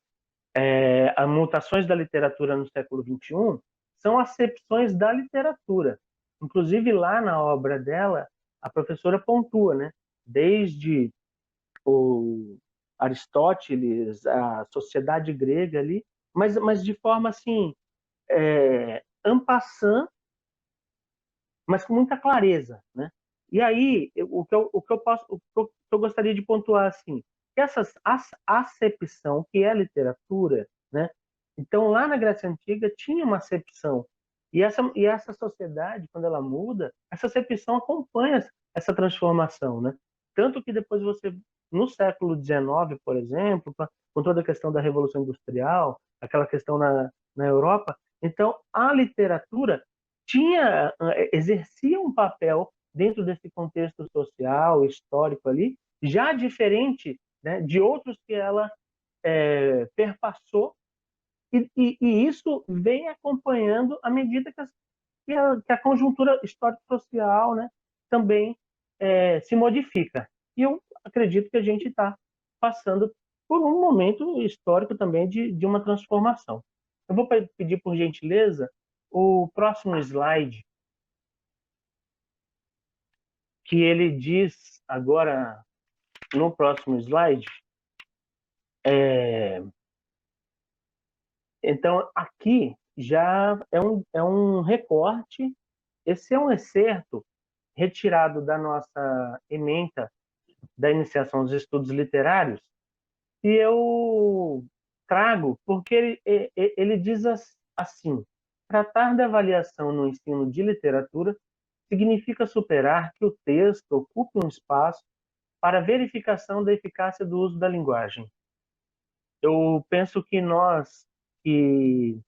As Mutações da Literatura no Século XXI, são acepções da literatura. Inclusive, lá na obra dela, a professora pontua, né? Desde o Aristóteles, a sociedade grega ali, mas de forma assim, en passant, mas com muita clareza, né? E aí, o que eu gostaria de pontuar assim, que acepção, que é a literatura, né? Então, lá na Grécia Antiga tinha uma acepção, e essa sociedade, quando ela muda, essa acepção acompanha essa transformação, né? Tanto que depois você, no século XIX, por exemplo, com toda a questão da Revolução Industrial, aquela questão na Europa, então a literatura exercia um papel dentro desse contexto social, histórico ali, já diferente, né, de outros que ela perpassou, e isso vem acompanhando à medida que a conjuntura histórico-social, né, também se modifica. E eu acredito que a gente está passando por um momento histórico também de uma transformação. Eu vou pedir, por gentileza, o próximo slide, que ele diz agora, no próximo slide, então aqui já é um recorte, esse é um excerto retirado da nossa ementa da iniciação aos estudos literários, e eu trago porque ele diz assim: tratar da avaliação no ensino de literatura significa superar que o texto ocupe um espaço para verificação da eficácia do uso da linguagem. Eu penso que nós que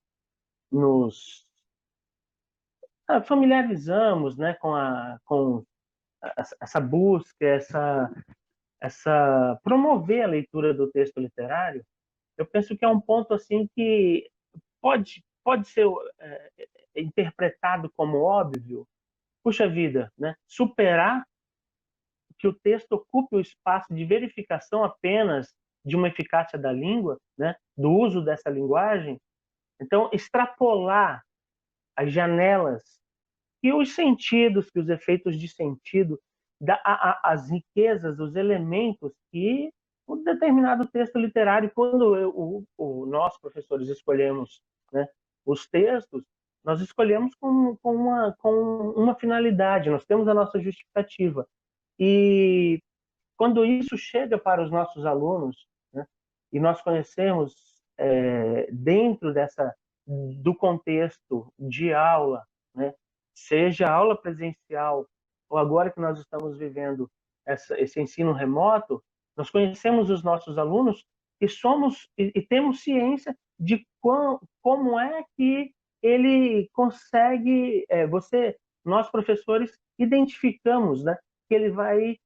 nos familiarizamos, né, com essa busca, essa promover a leitura do texto literário, eu penso que é um ponto assim que pode ser interpretado como óbvio, puxa vida, né? Superar que o texto ocupe o espaço de verificação apenas de uma eficácia da língua, né? Do uso dessa linguagem. Então, extrapolar as janelas e os sentidos, que os efeitos de sentido, as riquezas, os elementos que um determinado texto literário, quando nós, professores, escolhemos, né, os textos, nós escolhemos com uma finalidade, nós temos a nossa justificativa. E quando isso chega para os nossos alunos, né, e nós conhecemos dentro do contexto de aula, né, seja aula presencial ou agora que nós estamos vivendo esse ensino remoto, nós conhecemos os nossos alunos e temos ciência de como é que ele consegue, nós professores identificamos, né, que ele vai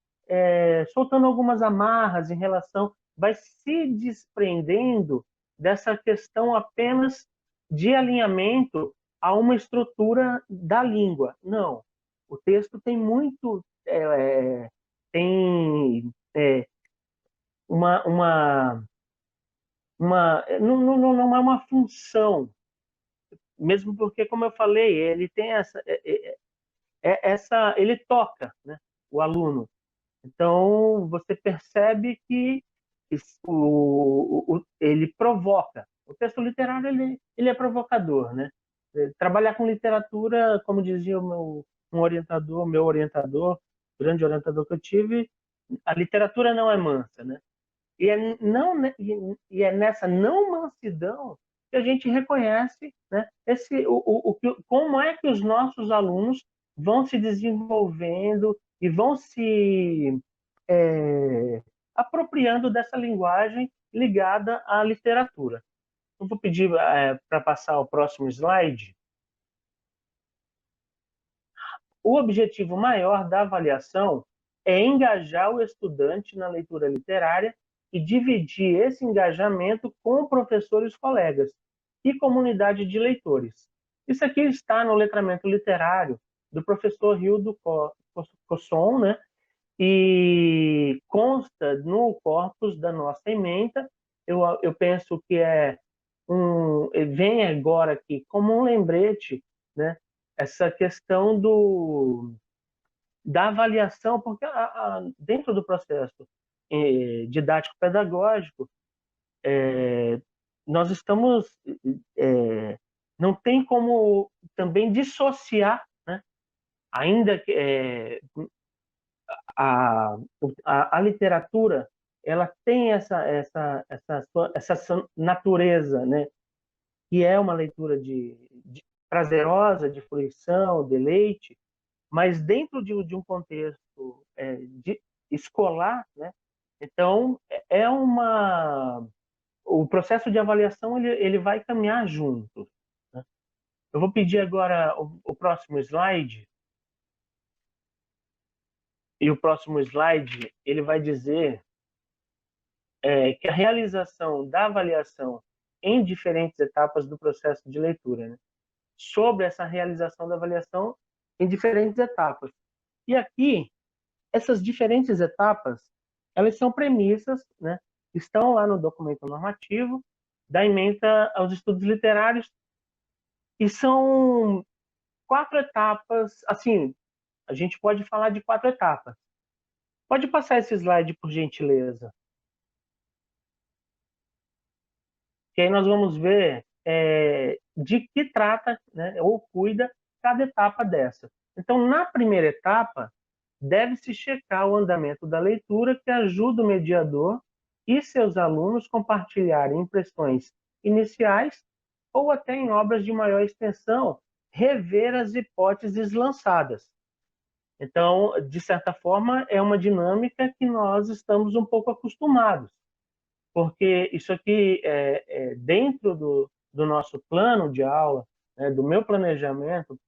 soltando algumas amarras em relação, vai se desprendendo dessa questão apenas de alinhamento a uma estrutura da língua. Não. O texto tem muito... tem não é uma função, mesmo porque, como eu falei, ele tem ele toca, né, o aluno. Então, você percebe que ele provoca. O texto literário ele é provocador, né? Trabalhar com literatura, como dizia meu orientador, grande orientador que eu tive, a literatura não é mansa, né? E é nessa não mansidão que a gente reconhece, né, como é que os nossos alunos vão se desenvolvendo e vão se apropriando dessa linguagem ligada à literatura. Eu vou pedir para passar o próximo slide. O objetivo maior da avaliação é engajar o estudante na leitura literária e dividir esse engajamento com professores, colegas e comunidade de leitores. Isso aqui está no letramento literário do professor Hildo Cosson, né? E consta no corpus da nossa ementa. Eu penso que vem agora aqui como um lembrete, né? Essa questão da avaliação, porque dentro do processo didático-pedagógico, nós estamos... não tem como também dissociar, né? Ainda que a literatura ela tem essa natureza, né? Que é uma leitura prazerosa, de fruição, deleite, mas dentro de um contexto escolar, né? Então o processo de avaliação ele vai caminhar junto, né? Eu vou pedir agora o próximo slide. E o próximo slide ele vai dizer que a realização da avaliação em diferentes etapas do processo de leitura, né? Sobre essa realização da avaliação em diferentes etapas. E aqui, essas diferentes etapas, elas são premissas, né? Estão lá no documento normativo da ementa aos estudos literários, e são 4 etapas, assim, a gente pode falar de 4 etapas. Pode passar esse slide, por gentileza. Que aí nós vamos ver de que trata, né, ou cuida cada etapa dessa. Então, na primeira etapa, deve-se checar o andamento da leitura, que ajuda o mediador e seus alunos compartilharem impressões iniciais ou até em obras de maior extensão, rever as hipóteses lançadas. Então, de certa forma, é uma dinâmica que nós estamos um pouco acostumados, porque isso aqui dentro do nosso plano de aula, né, do meu planejamento,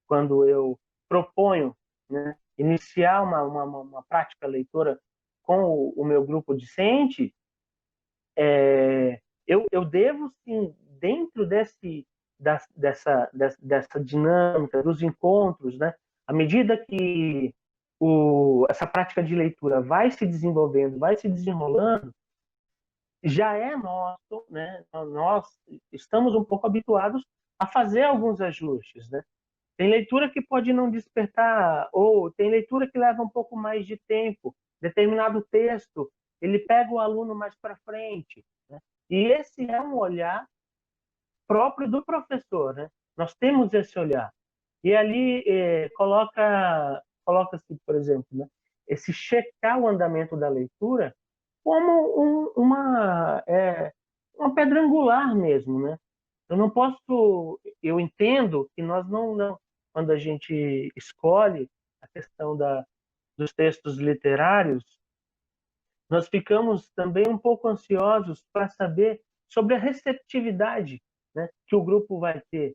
quando eu proponho, né, iniciar uma prática leitora com o meu grupo discente, eu devo, sim, dentro dessa dinâmica, dos encontros, né? À medida que essa prática de leitura vai se desenvolvendo, vai se desenrolando, já é nosso, né? Nós estamos um pouco habituados a fazer alguns ajustes, né? Tem leitura que pode não despertar, ou tem leitura que leva um pouco mais de tempo. Determinado texto, ele pega o aluno mais para frente, né? E esse é um olhar próprio do professor, né? Nós temos esse olhar. E ali coloca-se, por exemplo, né, esse checar o andamento da leitura como uma pedra angular mesmo, né? Eu entendo que nós não quando a gente escolhe a questão dos textos literários, nós ficamos também um pouco ansiosos para saber sobre a receptividade, né, que o grupo vai ter.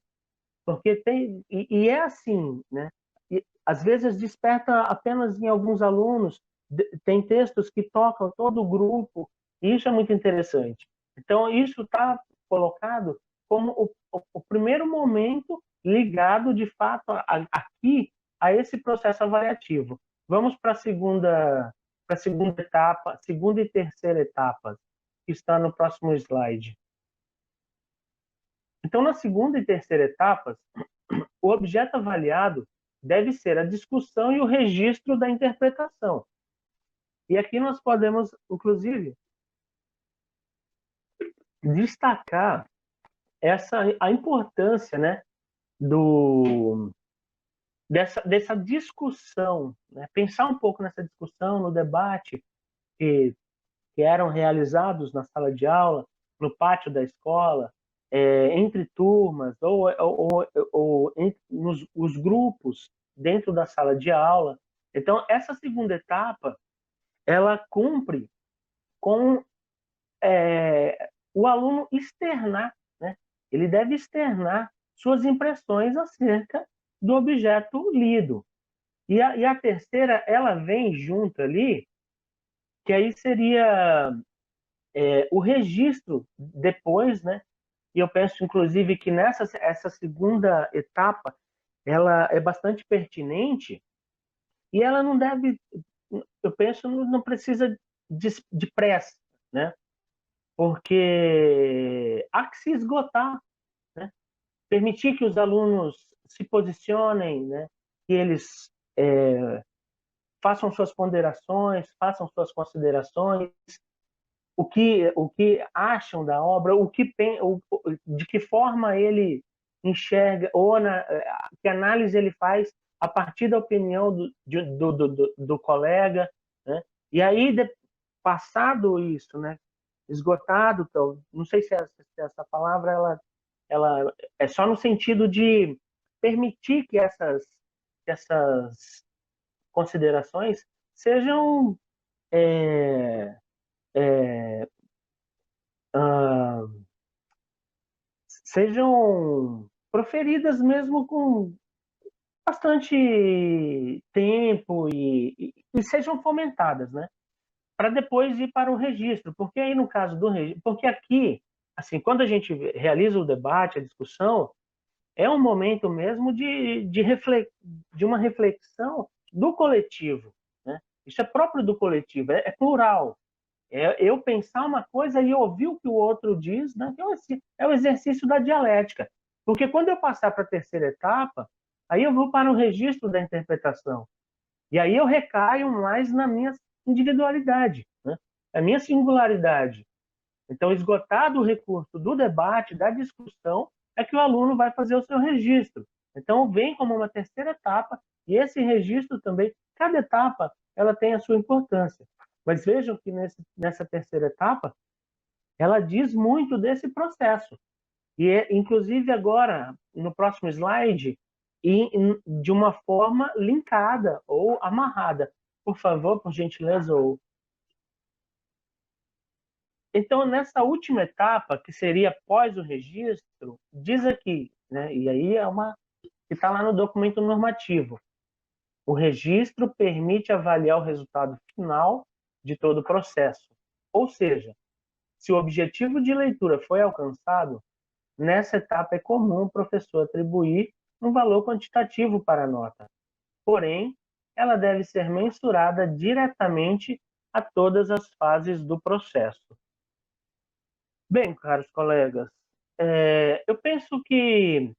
Porque e é assim, né? E, às vezes desperta apenas em alguns alunos, tem textos que tocam todo o grupo, e isso é muito interessante. Então, isso está colocado como o primeiro momento ligado, de fato, aqui a esse processo avaliativo. Vamos para a segunda etapa, segunda e terceira etapa, que está no próximo slide. Então, na segunda e terceira etapas, o objeto avaliado deve ser a discussão e o registro da interpretação. E aqui nós podemos, inclusive, destacar a importância, né, dessa discussão, né? Pensar um pouco nessa discussão, no debate que eram realizados na sala de aula, no pátio da escola, entre turmas ou entre os grupos dentro da sala de aula. Então, essa segunda etapa, ela cumpre com o aluno externar, né? Ele deve externar suas impressões acerca do objeto lido. E a terceira, ela vem junto ali, que aí seria o registro depois, né? E eu penso, inclusive, que essa segunda etapa, ela é bastante pertinente e ela não deve, eu penso, não precisa de pressa, né? Porque há que se esgotar, né? Permitir que os alunos se posicionem, né? Que eles façam suas ponderações, façam suas considerações, o que acham da obra, de que forma ele enxerga, que análise ele faz a partir da opinião do colega, né? E aí, passado isso, né, esgotado, então, não sei se essa palavra ela é só no sentido de permitir que essas considerações sejam sejam proferidas mesmo com bastante tempo e sejam fomentadas, né? Para depois ir para o registro, porque aí no caso do registro, porque aqui, assim, quando a gente realiza o debate, a discussão, é um momento mesmo de uma reflexão do coletivo, né? Isso é próprio do coletivo, é plural. Eu pensar uma coisa e ouvir o que o outro diz, né? É o exercício da dialética. Porque quando eu passar para a terceira etapa, aí eu vou para o registro da interpretação. E aí eu recaio mais na minha individualidade, né? A minha singularidade. Então, esgotado o recurso do debate, da discussão, é que o aluno vai fazer o seu registro. Então, vem como uma terceira etapa, e esse registro também, cada etapa, ela tem a sua importância. Mas vejam que nessa terceira etapa, ela diz muito desse processo. E, inclusive, agora, no próximo slide, de uma forma linkada ou amarrada. Por favor, por gentileza, ou... Então, nessa última etapa, que seria após o registro, diz aqui, né, e aí que está lá no documento normativo, o registro permite avaliar o resultado final de todo o processo. Ou seja, se o objetivo de leitura foi alcançado, nessa etapa é comum o professor atribuir um valor quantitativo para a nota. Porém, ela deve ser mensurada diretamente a todas as fases do processo. Bem, caros colegas, eu penso que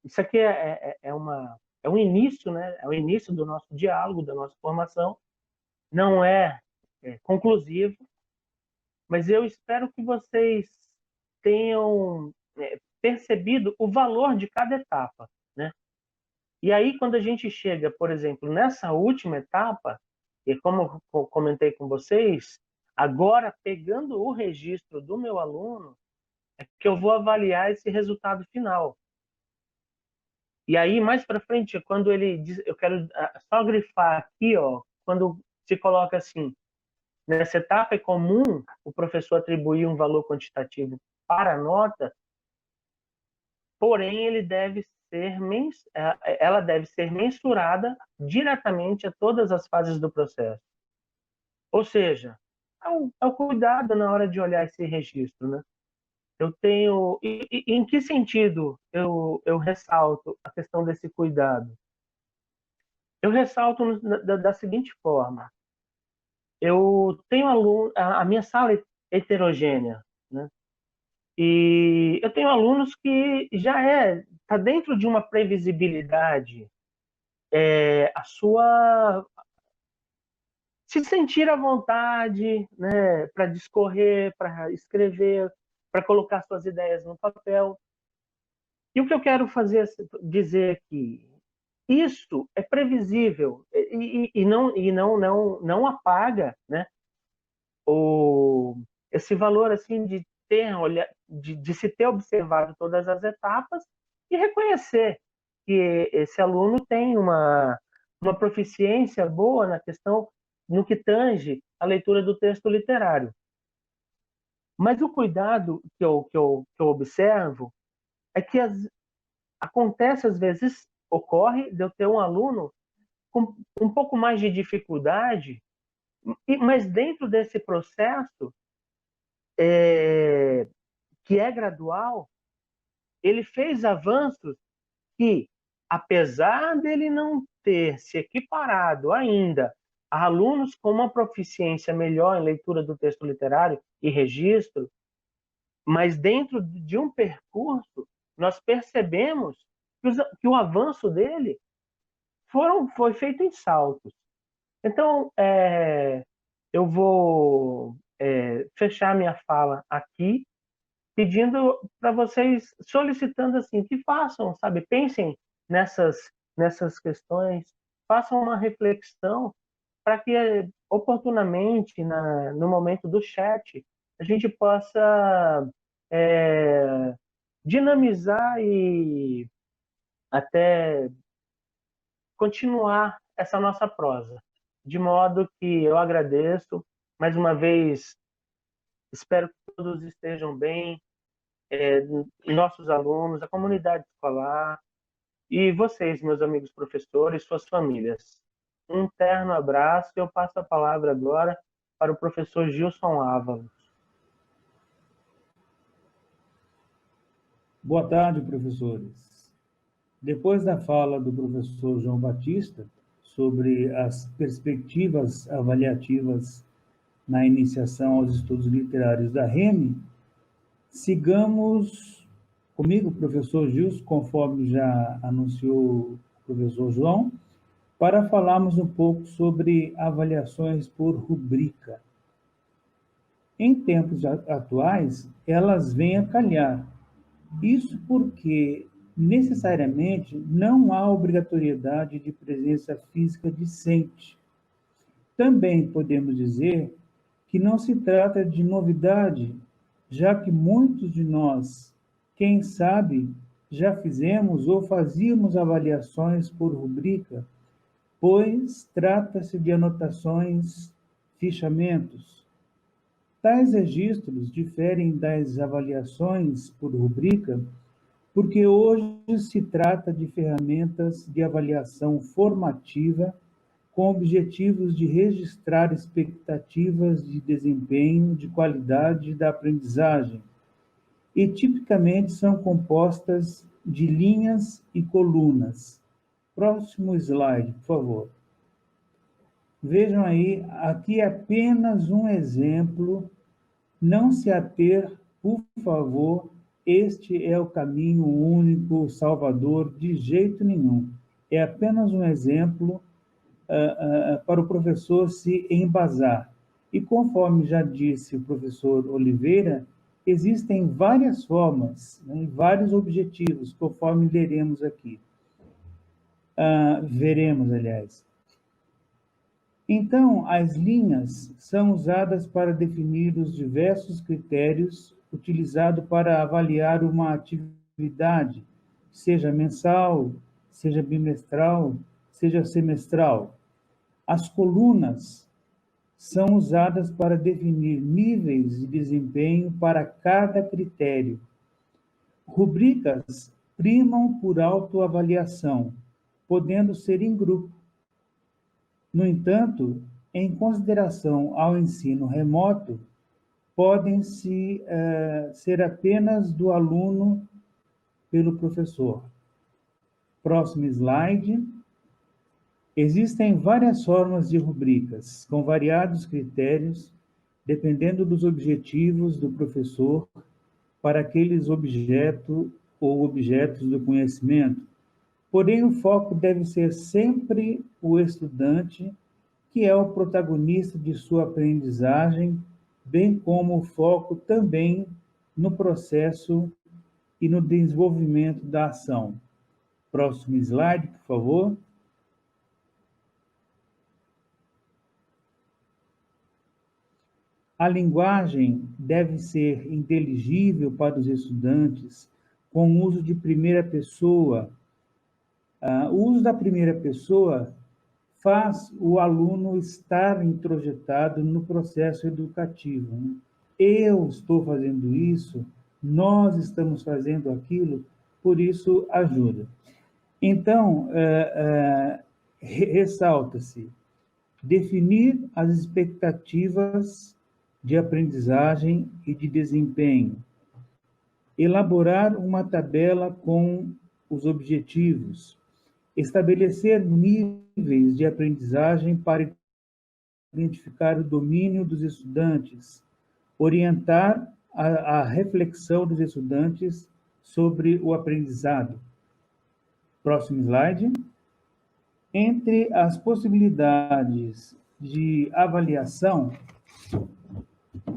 isso aqui é um início, né? É o início do nosso diálogo, da nossa formação. Não é conclusivo, mas eu espero que vocês tenham percebido o valor de cada etapa, né? E aí, quando a gente chega, por exemplo, nessa última etapa, e como eu comentei com vocês, agora, pegando o registro do meu aluno, é que eu vou avaliar esse resultado final. E aí, mais para frente, quando ele diz, eu quero só grifar aqui, ó, quando se coloca assim, nessa etapa é comum o professor atribuir um valor quantitativo para a nota, porém ela deve ser mensurada diretamente a todas as fases do processo. Ou seja, é o cuidado na hora de olhar esse registro, né? Eu tenho... em que sentido eu ressalto a questão desse cuidado? Eu ressalto da seguinte forma. Eu tenho aluno, a minha sala é heterogênea, né? E eu tenho alunos que já está dentro de uma previsibilidade, a sua se sentir à vontade, né, para discorrer, para escrever, para colocar suas ideias no papel. E o que eu quero dizer aqui, isso é previsível e não apaga, né, esse valor assim de se ter observado todas as etapas e reconhecer que esse aluno tem uma proficiência boa na questão, no que tange a leitura do texto literário. Mas o cuidado que eu observo é que acontece, às vezes, ocorre de eu ter um aluno com um pouco mais de dificuldade, mas dentro desse processo, que é gradual, ele fez avanços que, apesar dele não ter se equiparado ainda a alunos com uma proficiência melhor em leitura do texto literário e registro, mas dentro de um percurso, nós percebemos que o avanço dele foi feito em saltos. Então, eu vou fechar minha fala aqui, pedindo para vocês, solicitando assim, que façam, sabe, pensem nessas questões, façam uma reflexão para que oportunamente, no momento do chat, a gente possa dinamizar e até continuar essa nossa prosa. De modo que eu agradeço, mais uma vez, espero que todos estejam bem, nossos alunos, a comunidade escolar e vocês, meus amigos professores, suas famílias. Um terno abraço e eu passo a palavra agora para o professor Gilson Ávalos. Boa tarde, professores. Depois da fala do professor João Batista sobre as perspectivas avaliativas na iniciação aos estudos literários da REME, sigamos comigo, professor Gilson, conforme já anunciou o professor João, para falarmos um pouco sobre avaliações por rubrica. Em tempos atuais, elas vêm a calhar. Isso porque, necessariamente, não há obrigatoriedade de presença física discente. Também podemos dizer que não se trata de novidade, já que muitos de nós, quem sabe, já fizemos ou fazíamos avaliações por rubrica, pois trata-se de anotações, fichamentos. Tais registros diferem das avaliações por rubrica porque hoje se trata de ferramentas de avaliação formativa com objetivos de registrar expectativas de desempenho, de qualidade da aprendizagem, e tipicamente são compostas de linhas e colunas. Próximo slide, por favor. Vejam aí, aqui é apenas um exemplo. Não se ater, por favor, este é o caminho único, salvador, de jeito nenhum. É apenas um exemplo para o professor se embasar. E conforme já disse o professor Oliveira, existem várias formas, né, vários objetivos, conforme leremos aqui. Veremos, aliás. Então, as linhas são usadas para definir os diversos critérios utilizados para avaliar uma atividade, seja mensal, seja bimestral, seja semestral. As colunas são usadas para definir níveis de desempenho para cada critério. Rubricas primam por autoavaliação, podendo ser em grupo. No entanto, em consideração ao ensino remoto, podem ser apenas do aluno pelo professor. Próximo slide. Existem várias formas de rubricas, com variados critérios, dependendo dos objetivos do professor para aqueles objetos ou objetos do conhecimento. Porém, o foco deve ser sempre o estudante, que é o protagonista de sua aprendizagem, bem como o foco também no processo e no desenvolvimento da ação. Próximo slide, por favor. A linguagem deve ser inteligível para os estudantes, com o uso de primeira pessoa. O uso da primeira pessoa faz o aluno estar introjetado no processo educativo, né? Eu estou fazendo isso, nós estamos fazendo aquilo, por isso ajuda. Então, ressalta-se definir as expectativas de aprendizagem e de desempenho, elaborar uma tabela com os objetivos, estabelecer níveis de aprendizagem para identificar o domínio dos estudantes, orientar a reflexão dos estudantes sobre o aprendizado. Próximo slide. Entre as possibilidades de avaliação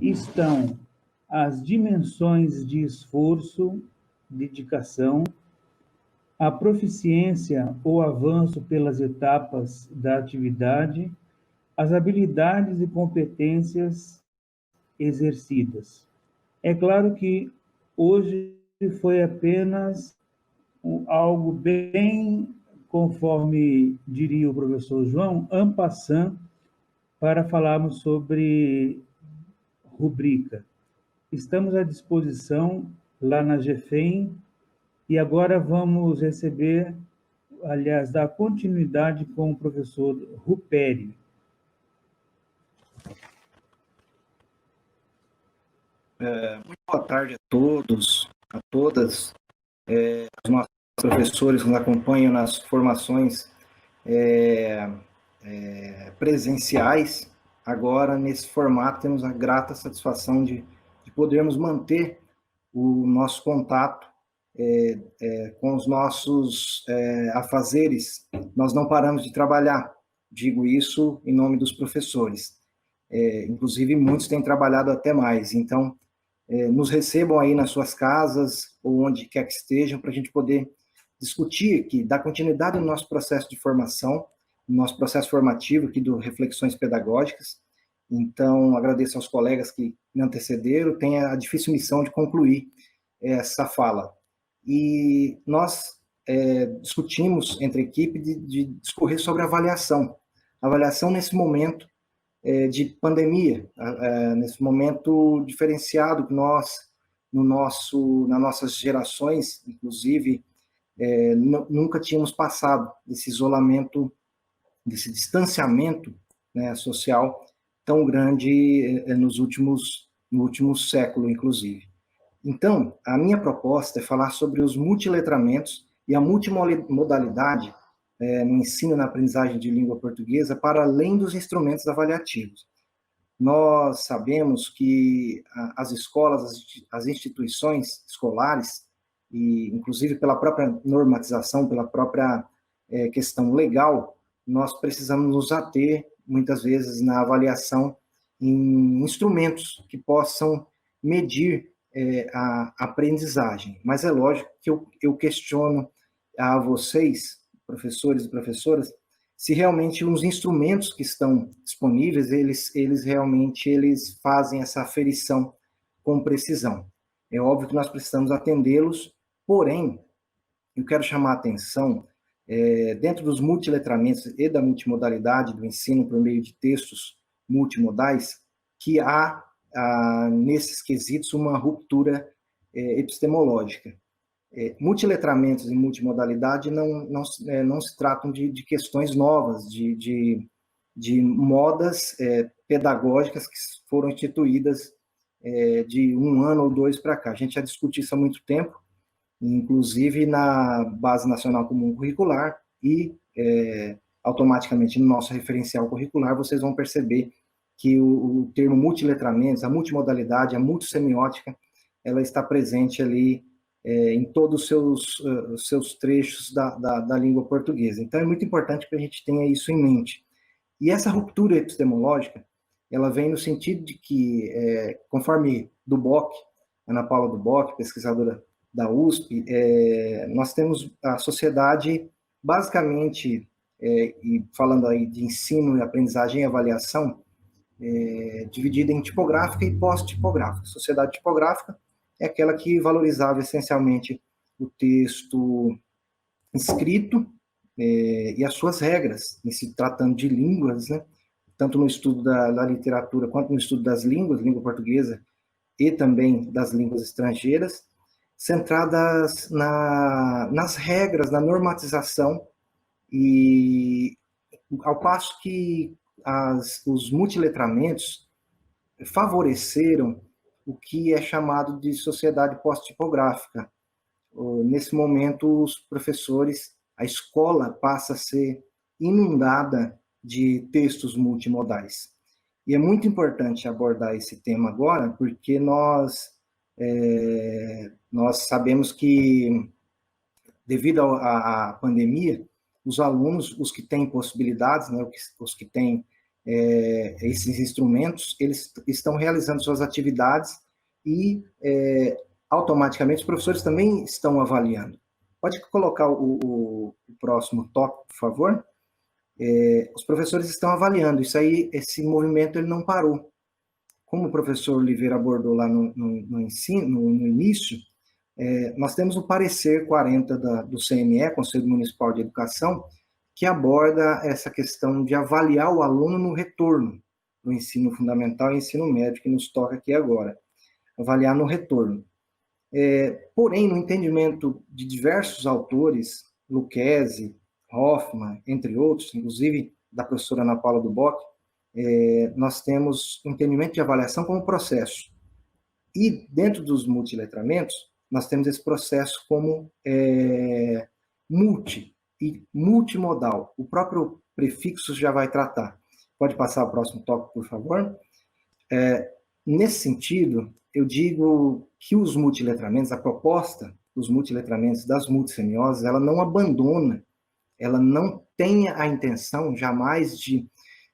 estão as dimensões de esforço, dedicação, a proficiência ou avanço pelas etapas da atividade, as habilidades e competências exercidas. É claro que hoje foi apenas algo bem, conforme diria o professor João, en passant, para falarmos sobre rubrica. Estamos à disposição lá na GFEM e agora vamos receber, aliás, dar continuidade com o professor Rupério. Muito boa tarde a todos, a todas, os nossos professores que nos acompanham nas formações presenciais. Agora, nesse formato, temos a grata satisfação de podermos manter o nosso contato com os nossos afazeres. Nós não paramos de trabalhar, digo isso em nome dos professores. Inclusive, muitos têm trabalhado até mais. Então, nos recebam aí nas suas casas ou onde quer que estejam, para a gente poder discutir aqui, dar continuidade no nosso processo de formação, no nosso processo formativo aqui do Reflexões Pedagógicas. Então, agradeço aos colegas que me antecederam, tenho a difícil missão de concluir essa fala. E nós discutimos entre a equipe de discorrer sobre avaliação. Avaliação nesse momento de pandemia, nesse momento diferenciado que nós, nas nossas gerações, inclusive, nunca tínhamos passado desse isolamento, desse distanciamento, né, social tão grande no último século, inclusive. Então, a minha proposta é falar sobre os multiletramentos e a multimodalidade no ensino e na aprendizagem de língua portuguesa para além dos instrumentos avaliativos. Nós sabemos que as escolas, as instituições escolares, e inclusive pela própria normatização, pela própria questão legal, nós precisamos nos ater, muitas vezes, na avaliação em instrumentos que possam medir a aprendizagem. Mas é lógico que eu questiono a vocês, professores e professoras, se realmente os instrumentos que estão disponíveis, eles realmente fazem essa aferição com precisão. É óbvio que nós precisamos atendê-los, porém, eu quero chamar a atenção, dentro dos multiletramentos e da multimodalidade do ensino por meio de textos multimodais, que há nesses quesitos uma ruptura epistemológica. Multiletramentos e multimodalidade não se tratam de questões novas, de modas pedagógicas que foram instituídas de 1 ano ou 2 para cá. A gente já discutiu isso há muito tempo, inclusive na Base Nacional Comum Curricular e automaticamente no nosso referencial curricular, vocês vão perceber que o termo multiletramentos, a multimodalidade, a multissemiótica, ela está presente ali em todos os seus trechos da língua portuguesa. Então, é muito importante que a gente tenha isso em mente. E essa ruptura epistemológica, ela vem no sentido de que, conforme Duboc, Ana Paula Duboc, pesquisadora da USP, nós temos a sociedade, basicamente, e falando aí de ensino e aprendizagem e avaliação, dividida em tipográfica e pós-tipográfica. Sociedade tipográfica é aquela que valorizava essencialmente o texto escrito e as suas regras, em se tratando de línguas, né? Tanto no estudo da literatura quanto no estudo das línguas, língua portuguesa e também das línguas estrangeiras, centradas nas regras, na normatização, e ao passo que os multiletramentos favoreceram o que é chamado de sociedade pós-tipográfica. Nesse momento, os professores, a escola passa a ser inundada de textos multimodais. E é muito importante abordar esse tema agora, porque nós sabemos que, devido à pandemia, os alunos, os que têm possibilidades, né, os que têm esses instrumentos, eles estão realizando suas atividades e, automaticamente, os professores também estão avaliando. Pode colocar o próximo tópico, por favor? Os professores estão avaliando, esse movimento ele não parou. Como o professor Oliveira abordou lá no início, nós temos o parecer 40 do CME, Conselho Municipal de Educação, que aborda essa questão de avaliar o aluno no retorno do ensino fundamental e ensino médio, que nos toca aqui agora. Avaliar no retorno. Porém, no entendimento de diversos autores, Lucchesi, Hoffman, entre outros, inclusive da professora Ana Paula Duboc, nós temos o entendimento de avaliação como processo. E, dentro dos multiletramentos, nós temos esse processo como e multimodal. O próprio prefixo já vai tratar. Pode passar o próximo tópico, por favor? Nesse sentido, eu digo que os multiletramentos, a proposta dos multiletramentos, das multissemioses, ela não abandona, ela não tem a intenção jamais de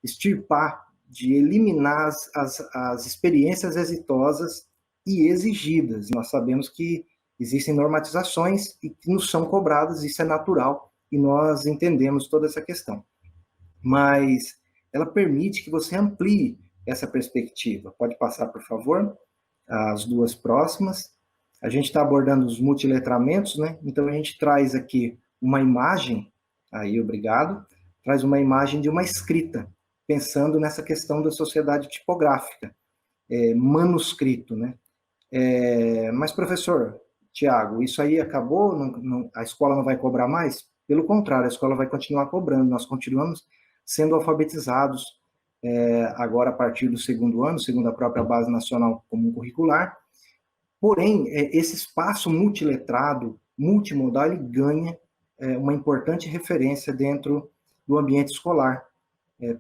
extirpar, de eliminar as experiências exitosas e exigidas. Nós sabemos que existem normatizações e que nos são cobradas, isso é natural, e nós entendemos toda essa questão. Mas ela permite que você amplie essa perspectiva. Pode passar, por favor, as duas próximas. A gente está abordando os multiletramentos, né? Então, a gente traz aqui uma imagem, aí, obrigado, traz uma imagem de uma escrita, pensando nessa questão da sociedade tipográfica, manuscrito, né? Mas, professor Tiago, isso aí acabou? A escola não vai cobrar mais? Pelo contrário, a escola vai continuar cobrando, nós continuamos sendo alfabetizados agora a partir do 2º ano, segundo a própria Base Nacional Comum Curricular, Porém, esse espaço multiletrado, multimodal, ele ganha uma importante referência dentro do ambiente escolar,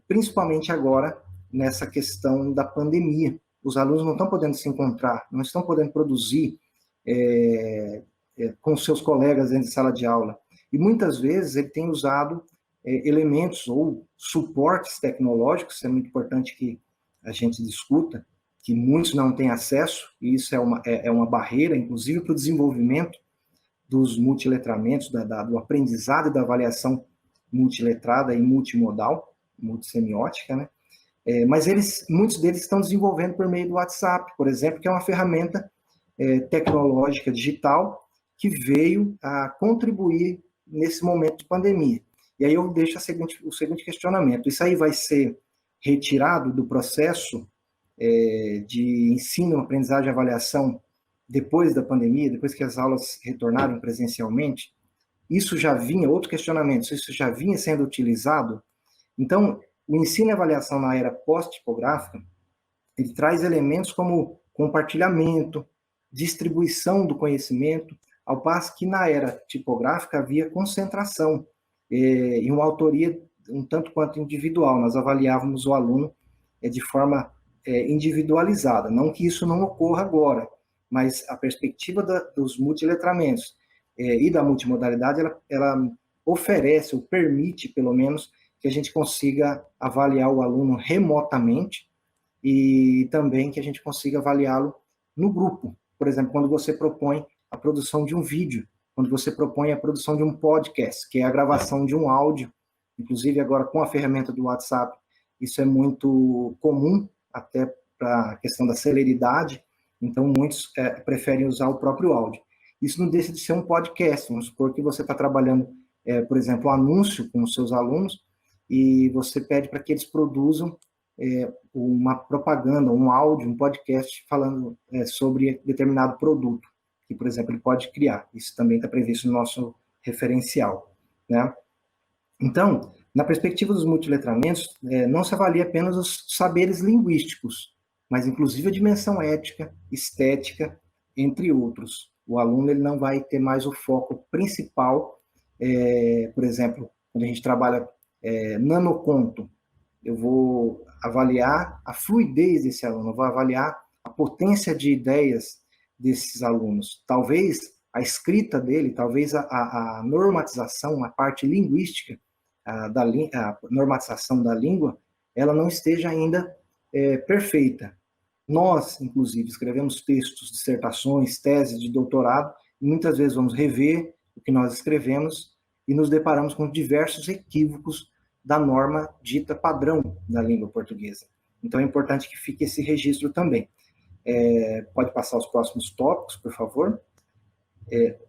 principalmente agora nessa questão da pandemia. Os alunos não estão podendo se encontrar, não estão podendo produzir com seus colegas dentro de sala de aula. E muitas vezes ele tem usado elementos ou suportes tecnológicos, isso é muito importante que a gente discuta, que muitos não têm acesso, e isso é uma barreira, inclusive, para o desenvolvimento dos multiletramentos, do aprendizado e da avaliação multiletrada e multimodal, multissemiótica, né? Mas muitos deles estão desenvolvendo por meio do WhatsApp, por exemplo, que é uma ferramenta tecnológica digital que veio a contribuir nesse momento de pandemia. E aí eu deixo o seguinte questionamento: isso aí vai ser retirado do processo de ensino, aprendizagem e avaliação depois da pandemia, depois que as aulas retornaram presencialmente? Isso já vinha, outro questionamento, isso já vinha sendo utilizado? Então, o ensino e avaliação na era pós-tipográfica, ele traz elementos como compartilhamento, distribuição do conhecimento, ao passo que na era tipográfica havia concentração e uma autoria um tanto quanto individual. Nós avaliávamos o aluno de forma individualizada. Não que isso não ocorra agora, mas a perspectiva dos multiletramentos e da multimodalidade, ela oferece, ou permite, pelo menos, que a gente consiga avaliar o aluno remotamente e também que a gente consiga avaliá-lo no grupo. Por exemplo, quando você propõe a produção de um vídeo, quando você propõe a produção de um podcast, que é a gravação de um áudio, inclusive agora com a ferramenta do WhatsApp, isso é muito comum, até para a questão da celeridade, então muitos preferem usar o próprio áudio. Isso não deixa de ser um podcast. Vamos supor que você está trabalhando, por exemplo, um anúncio com os seus alunos, e você pede para que eles produzam uma propaganda, um áudio, um podcast falando sobre determinado produto, que, por exemplo, ele pode criar. Isso também está previsto no nosso referencial, né? Então, na perspectiva dos multiletramentos, não se avalia apenas os saberes linguísticos, mas inclusive a dimensão ética, estética, entre outros. O aluno ele não vai ter mais o foco principal, por exemplo, quando a gente trabalha nanoconto, eu vou avaliar a fluidez desse aluno, eu vou avaliar a potência de ideias desses alunos. Talvez a escrita dele, talvez a normatização, a parte linguística, a normatização da língua, ela não esteja ainda perfeita. Nós, inclusive, escrevemos textos, dissertações, teses de doutorado, e muitas vezes vamos rever o que nós escrevemos e nos deparamos com diversos equívocos da norma dita padrão da língua portuguesa. Então é importante que fique esse registro também. Pode passar os próximos tópicos, por favor.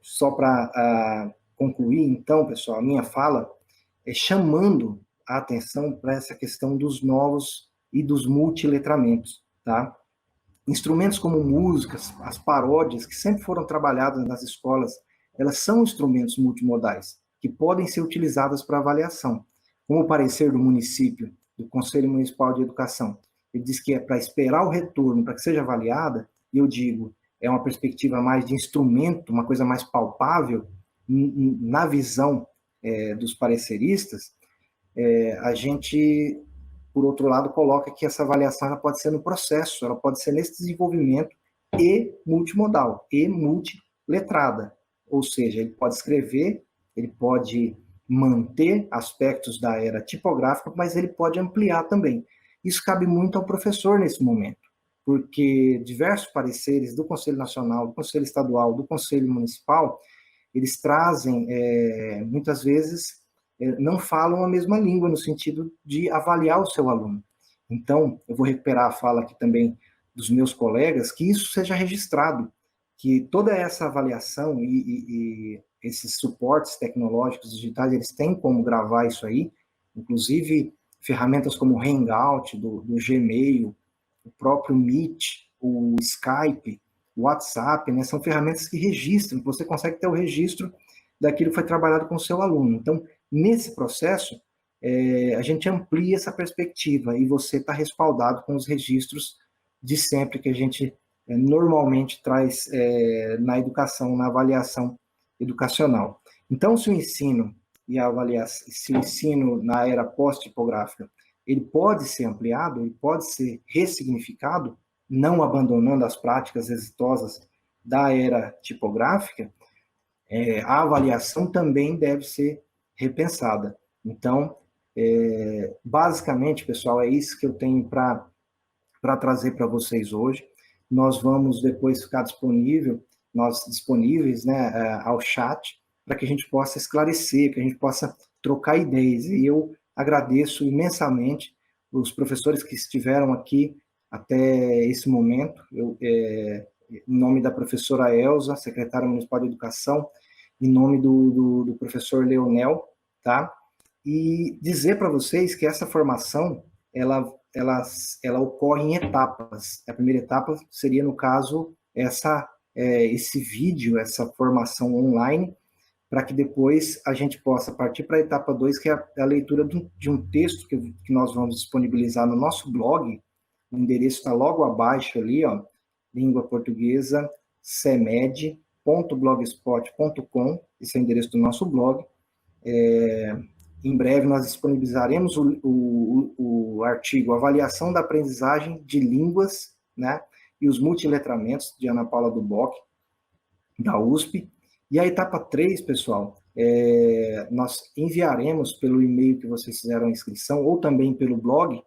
Só para concluir, então, pessoal, a minha fala chamando a atenção para essa questão dos novos e dos multiletramentos, tá? Instrumentos como músicas, as paródias, que sempre foram trabalhadas nas escolas, elas são instrumentos multimodais, que podem ser utilizados para avaliação. Como o parecer do município, do Conselho Municipal de Educação, ele diz que é para esperar o retorno, para que seja avaliada, e eu digo, é uma perspectiva mais de instrumento, uma coisa mais palpável, na visão dos pareceristas, a gente, por outro lado, coloca que essa avaliação ela pode ser no processo, ela pode ser nesse desenvolvimento e multimodal, e multiletrada. Ou seja, ele pode escrever, ele pode manter aspectos da era tipográfica, mas ele pode ampliar também. Isso cabe muito ao professor nesse momento, porque diversos pareceres do Conselho Nacional, do Conselho Estadual, do Conselho Municipal, eles trazem, muitas vezes, não falam a mesma língua no sentido de avaliar o seu aluno. Então, eu vou recuperar a fala aqui também dos meus colegas, que isso seja registrado, que toda essa avaliação e esses suportes tecnológicos digitais, eles têm como gravar isso aí, inclusive ferramentas como o Hangout, do Gmail, o próprio Meet, o Skype, o WhatsApp, né? São ferramentas que registram, que você consegue ter o registro daquilo que foi trabalhado com o seu aluno. Então, nesse processo, a gente amplia essa perspectiva e você está respaldado com os registros de sempre que a gente normalmente traz na educação, na avaliação educacional. Então, se o ensino e a avaliação, se o ensino na era pós-tipográfica, ele pode ser ampliado, ele pode ser ressignificado, não abandonando as práticas exitosas da era tipográfica, a avaliação também deve ser repensada. Então, basicamente, pessoal, é isso que eu tenho para trazer para vocês hoje. Nós vamos depois ficar disponíveis, né, ao chat, para que a gente possa esclarecer, que a gente possa trocar ideias. E eu agradeço imensamente os professores que estiveram aqui até esse momento. Em nome da professora Elza, secretária municipal de educação, em nome do professor Leonel, tá? E dizer para vocês que essa formação, ela ocorre em etapas. A primeira etapa seria, no caso, esse vídeo, essa formação online, para que depois a gente possa partir para a etapa 2, que é a leitura de um texto que nós vamos disponibilizar no nosso blog. O endereço está logo abaixo ali, ó, língua portuguesa, cemed.blogspot.com, esse é o endereço do nosso blog. Em breve nós disponibilizaremos o artigo Avaliação da Aprendizagem de Línguas, né, e os Multiletramentos, de Ana Paula Duboc, da USP. E a etapa 3, pessoal, nós enviaremos pelo e-mail que vocês fizeram a inscrição, ou também pelo blog,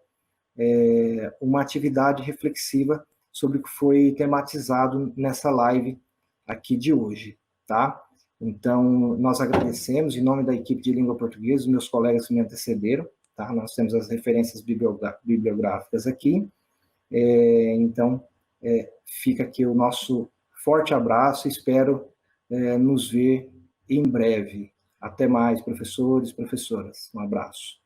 uma atividade reflexiva sobre o que foi tematizado nessa live aqui de hoje, tá? Então, nós agradecemos, em nome da equipe de língua portuguesa, os meus colegas que me antecederam, tá? Nós temos as referências bibliográficas aqui. Então, fica aqui o nosso forte abraço, espero nos ver em breve. Até mais, professores, professoras. Um abraço.